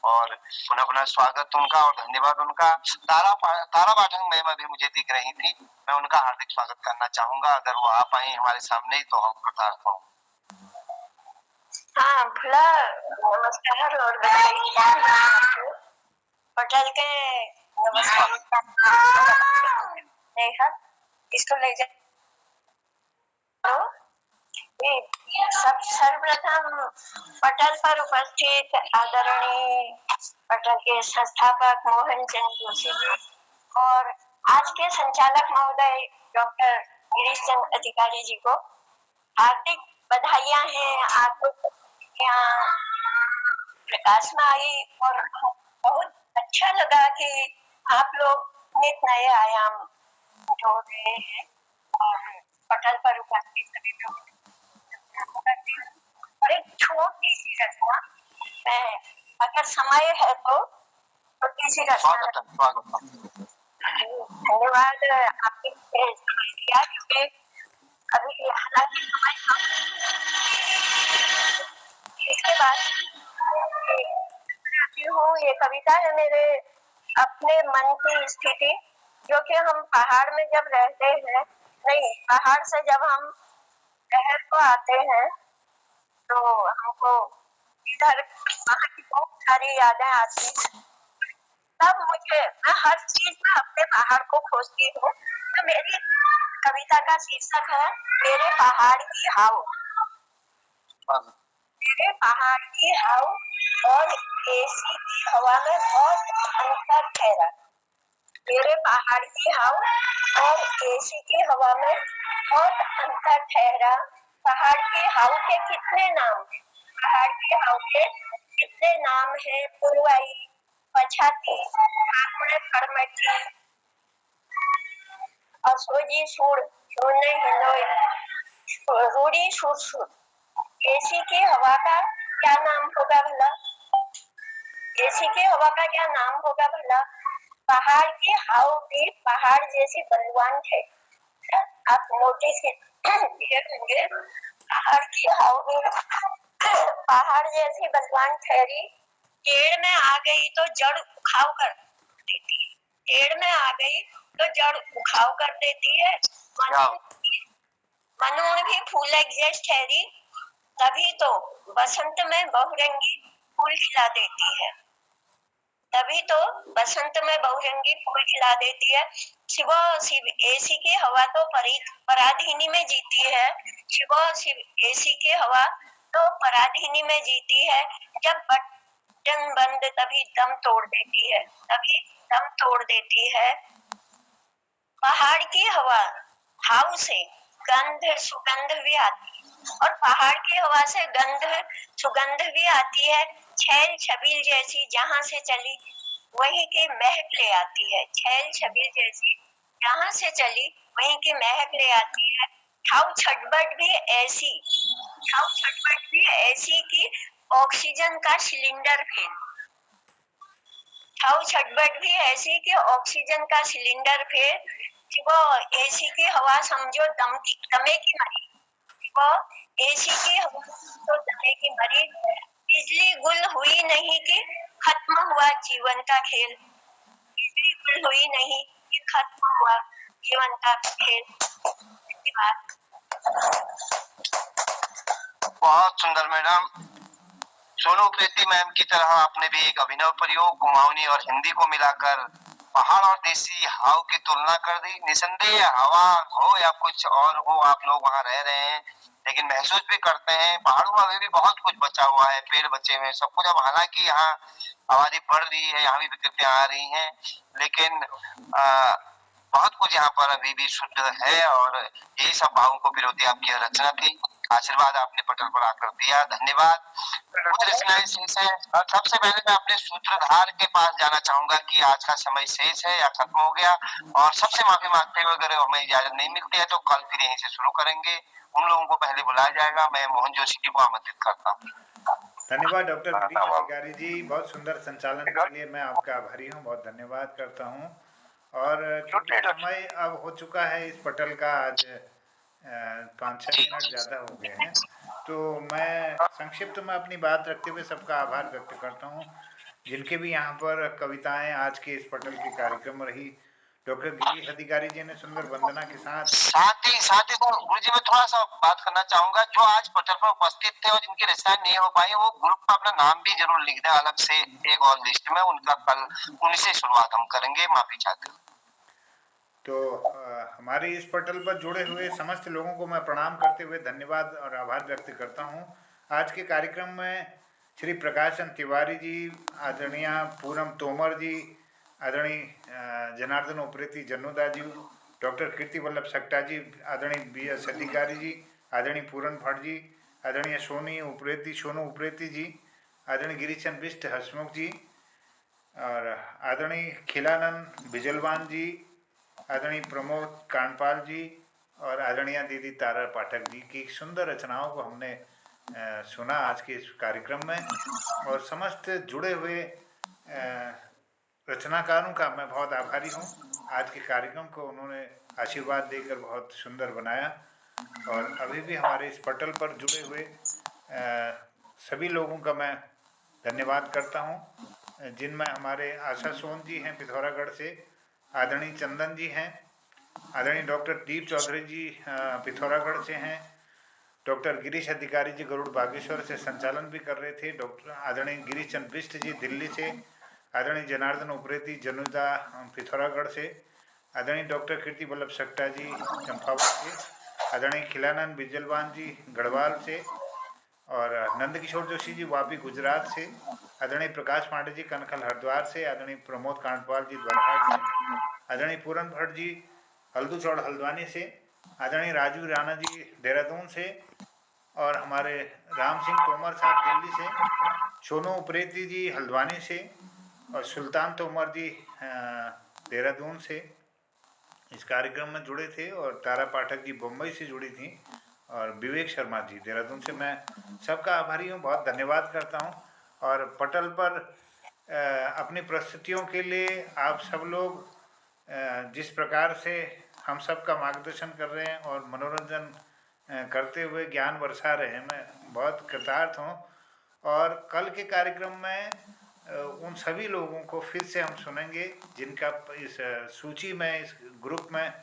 और पुनः पुनः स्वागत उनका और धन्यवाद उनका। तारा पाठक मैम अभी मुझे दिख रही थी, मैं उनका हार्दिक स्वागत करना चाहूंगा। अगर वो आ पाए हमारे सामने तो हम कृतार्थ हों। हाँ भला नमस्कार और बधाई पटल के नमस्कार। इसको ले जा सब सर्वप्रथम पटल पर उपस्थित आदरणीय पटल के संस्थापक मोहन चंद जोशी जी और आज के संचालक महोदय डॉक्टर गिरीश चंद अधिकारी जी को हार्दिक बधाइयां हैं। आपको यहाँ प्रकाश में आई और बहुत अच्छा लगा कि आप लोग नित नए आयाम जोड़ रहे हैं और पटल पर उपस्थित सभी लोग। एक छोटी सी रचना, मैं अगर समय है तो छोटी सी रचना। धन्यवाद आपने समय दिया, क्योंकि अभी हालांकि समय कम। इसके बाद ये कविता है मेरे अपने मन की स्थिति, जो कि हम पहाड़ में जब रहते हैं, नहीं पहाड़ से जब हम शहर को आते हैं तो हमको इधर वहाँ की बहुत सारी यादें आती हैं। तब मैं हर चीज में अपने पहाड़ को खोजती हूँ। तो मेरी कविता का शीर्षक है मेरे पहाड़ की हाव। मेरे पहाड़ की हाव और एसी की हवा में बहुत अंतर ठहरा। मेरे पहाड़ की हाव और एसी की हवा में बहुत अंतर ठहरा। पहाड़ की हाव के कितने नाम हैं? पहाड़ की हाव के कितने नाम हैं? पुरवाई, पछाती, खड़मठी, असोजी सुर, सोने हिंदोई, रूड़ी सुरसुर। एसी की हवा का क्या नाम होगा भला? एसी की हवा का क्या नाम होगा भला? पहाड़ की हाव भी पहाड़ जैसी बलवान है। आप नोटिस किए पहाड़ की हाव भी पहाड़ जैसी बलवान ठहरी। पेड़ में आ गई तो जड़ उखाव कर देती है। पेड़ में आ गई तो जड़ उखाव कर देती है। मनून भी फूल एग्जैक्ट ठहरी, तभी तो बसंत में बहुरंगी फूल खिला देती है। तभी तो बसंत में बहुरंगी फूल खिला देती है। शिव शिव एसी की हवा तो पराधीनी में जीती है। शिव शिव एसी की हवा तो पराधीनी में जीती है। जब बटन बंद तभी दम तोड़ देती है, तभी दम तोड़ देती है। पहाड़ की हवा हाउ से गंध सुगंध भी आती है, और पहाड़ की हवा से गंध सुगंध भी आती है। छैल छबील जैसी जहां से चली वहीं की महक ले आती है। छैल छबील जैसी जहां से चली वहीं की महक ले आती है। ठाउ छटपट भी ऐसी, ठाउ छटपट भी ऐसी कि ऑक्सीजन का सिलेंडर फेल, ठाउ छटपट भी ऐसी कि ऑक्सीजन का सिलेंडर फेल। वो एसी की हवा समझो दमे की मरी, वो एसी की हवा तो दमे की मरी। बिजली गुल हुई नहीं कि खत्म हुआ जीवन का खेल, बिजली गुल हुई नहीं कि खत्म हुआ जीवन का खेल। धन्यवाद। बहुत सुंदर मैडम। सोनू प्रीति मैम की तरह आपने भी एक अभिनव प्रयोग कुमाऊनी और हिंदी को मिलाकर पहाड़ और देसी हवा की तुलना कर दी। निसंदेह हवा हो या कुछ और हो, आप लोग वहां रह रहे हैं लेकिन महसूस भी करते हैं पहाड़ों में अभी भी बहुत कुछ बचा हुआ है, पेड़ बचे हुए हैं, सब कुछ। अब हालांकि यहाँ आबादी बढ़ रही है, यहाँ भी विकृतियां आ रही हैं, लेकिन बहुत कुछ यहाँ पर अभी भी शुद्ध है। और यही सब भावों को विरोधी आपकी रचना थी। आशीर्वाद आपने पटल पर आकर दिया, धन्यवाद। कुछ रचनाएं शेष है। सबसे पहले मैं अपने सूत्रधार के पास जाना चाहूंगा कि आज का समय शेष है या खत्म हो गया, और सबसे माफी मांगते हुए अगर हमें इजाजत नहीं मिलती है तो कल फिर यहीं से शुरू करेंगे। उन लोगों को पहले बुलाया जाएगा। मैं मोहन जोशी जी को आमंत्रित करता हूँ। धन्यवाद डॉक्टर गिरीश अधिकारी जी, बहुत सुंदर संचालन के लिए मैं आपका आभारी हूँ, बहुत धन्यवाद करता हूँ। और समय अब हो चुका है इस पटल का, आज 5-6 मिनट ज़्यादा हो गए हैं, तो मैं संक्षिप्त में अपनी बात रखते हुए सबका आभार व्यक्त करता हूँ जिनके भी यहाँ पर कविताएं आज के इस पटल के कार्यक्रम रही। डॉक्टर गिरीश अधिकारी जी ने सुंदर वंदना के साथ ही गुरु जी मैं थोड़ा सा बात करना चाहूंगा। जो आज पटल पर उपस्थित थे और जिनकी रचनाएं नहीं हो पाई, वो ग्रुप में अपना नाम भी जरूर लिख दें अलग से एक और लिस्ट में। उनका कल उन्हीं से शुरुआत हम करेंगे, माफी चाहते हैं। तो हमारे इस पटल पर जुड़े हुए समस्त लोगों को मैं प्रणाम करते हुए धन्यवाद और आभार व्यक्त करता हूँ। आज के कार्यक्रम में श्री प्रकाश चंद्र तिवारी जी, आदरणीय पूनम तोमर जी, आदरणीय जनार्दन उप्रेती जन्नूदा जी, डॉक्टर कीर्ति वल्लभ सक्टा जी, आदरणीय BS अधिकारी जी, आदरणीय पूरन भट्ट जी, आदरणीय सोनू उप्रेती जी, आदरणीय गिरीशचंद बिष्ट हसमुख जी, और आदरणीय खिलानंद बिजलवान जी, आदरणीय प्रमोद कांडपाल जी, और आदरणीय दीदी तारा पाठक जी की सुंदर रचनाओं को हमने सुना आज के इस कार्यक्रम में। और समस्त जुड़े हुए रचनाकारों का मैं बहुत आभारी हूँ। आज के कार्यक्रम को उन्होंने आशीर्वाद देकर बहुत सुंदर बनाया। और अभी भी हमारे इस पटल पर जुड़े हुए सभी लोगों का मैं धन्यवाद करता हूँ, जिनमें हमारे आशा सोन जी हैं पिथौरागढ़ से, आदरणीय चंदन जी हैं, आदरणीय डॉक्टर दीप चौधरी जी पिथौरागढ़ से हैं, डॉक्टर गिरीश अधिकारी जी गरुड़ बागेश्वर से संचालन भी कर रहे थे, डॉक्टर आदरणीय गिरीश चंद्र बिष्ट जी दिल्ली से, आदरणीय जनार्दन उप्रेती जनुदा पिथौरागढ़ से, आदरणीय डॉक्टर कीर्ति वल्लभ सक्टा जी चंपावत से, आदरणीय खिलानंद बिजलवान जी गढ़वाल से, और नंदकिशोर जोशी जी वापी गुजरात से, आदरणीय प्रकाश पांडे जी कनखल हरिद्वार से, आदरणीय प्रमोद कांडपाल जी द्वारहाट से, आदरणीय पूरन भट्ट जी हल्दूचौड़ हल्द्वानी से, आदरणीय राजू राणा जी देहरादून से, और हमारे राम सिंह तोमर साहब दिल्ली से, सोनू उप्रेती जी हल्द्वानी से, और सुल्तान तोमर जी देहरादून से इस कार्यक्रम में जुड़े थे, और तारा पाठक जी बम्बई से जुड़ी थी, और विवेक शर्मा जी देहरादून से। मैं सबका आभारी हूँ, बहुत धन्यवाद करता हूँ। और पटल पर अपनी प्रस्तुतियों के लिए आप सब लोग जिस प्रकार से हम सब का मार्गदर्शन कर रहे हैं और मनोरंजन करते हुए ज्ञान बरसा रहे हैं, मैं बहुत कृतार्थ हूँ। और कल के कार्यक्रम में उन सभी लोगों को फिर से हम सुनेंगे जिनका इस सूची में, इस ग्रुप में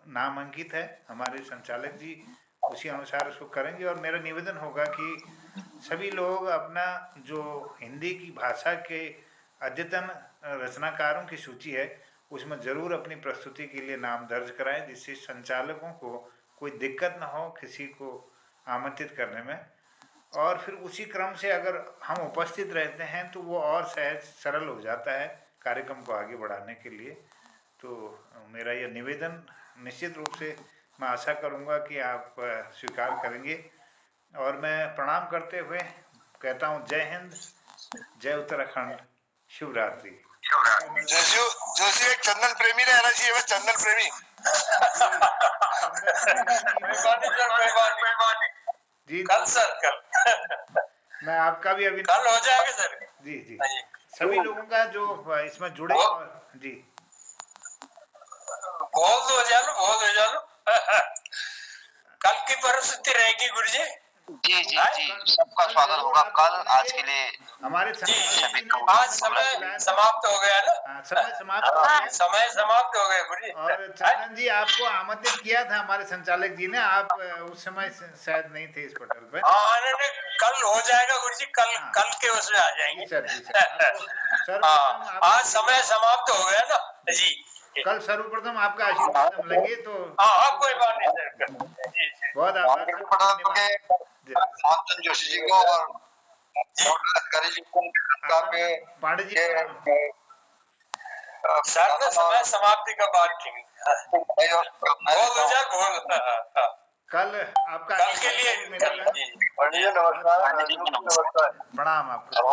नाम अंकित है। हमारे संचालक जी उसी अनुसार उसको करेंगे। और मेरा निवेदन होगा कि सभी लोग अपना जो हिंदी की भाषा के अद्यतन रचनाकारों की सूची है, उसमें जरूर अपनी प्रस्तुति के लिए नाम दर्ज कराएं, जिससे संचालकों को कोई दिक्कत ना हो किसी को आमंत्रित करने में। और फिर उसी क्रम से अगर हम उपस्थित रहते हैं तो वो और सहज सरल हो जाता है कार्यक्रम को आगे बढ़ाने के लिए। तो मेरा यह निवेदन निश्चित रूप से मैं आशा करूंगा कि आप स्वीकार करेंगे। और मैं प्रणाम करते हुए कहता हूँ जय हिंद, जय उत्तराखंड, शुभ रात्रि। जोशी एक चंदन प्रेमी रहना चाहिए, वह चंदन प्रेमी। जी कल सर, कल मैं आपका भी अभी कल हो जाएगा सर। जी जी, सभी लोगों का जो इसमें जुड़े जी बोल दो कल की परिस्थिति रहेगी गुरु जी। जी जी जी, सबका स्वागत होगा कल। आज के लिए हमारे आज समय समाप्त हो गया ना, समय समाप्त हो गया, समय समाप्त हो गया गुरु जी। और चंदन जी आपको आमंत्रित किया था हमारे संचालक जी ने, आप उस समय शायद नहीं थे इस पटल पे। नहीं, कल हो जाएगा गुरु जी, कल के उसमें आ जाएंगे। सर आज समय समाप्त हो गया ना जी। कल सर्वप्रथम आपका आशीर्वाद हम लेंगे तो कोई बात नहीं सर। बहुत आभार रामचंद्र जोशी जी को और अधिकारी जी को, पांडे जी सर ने समय समाप्ति का बात की। बोल कल आपका कल के लिए नमस्कार। प्रणाम आपको।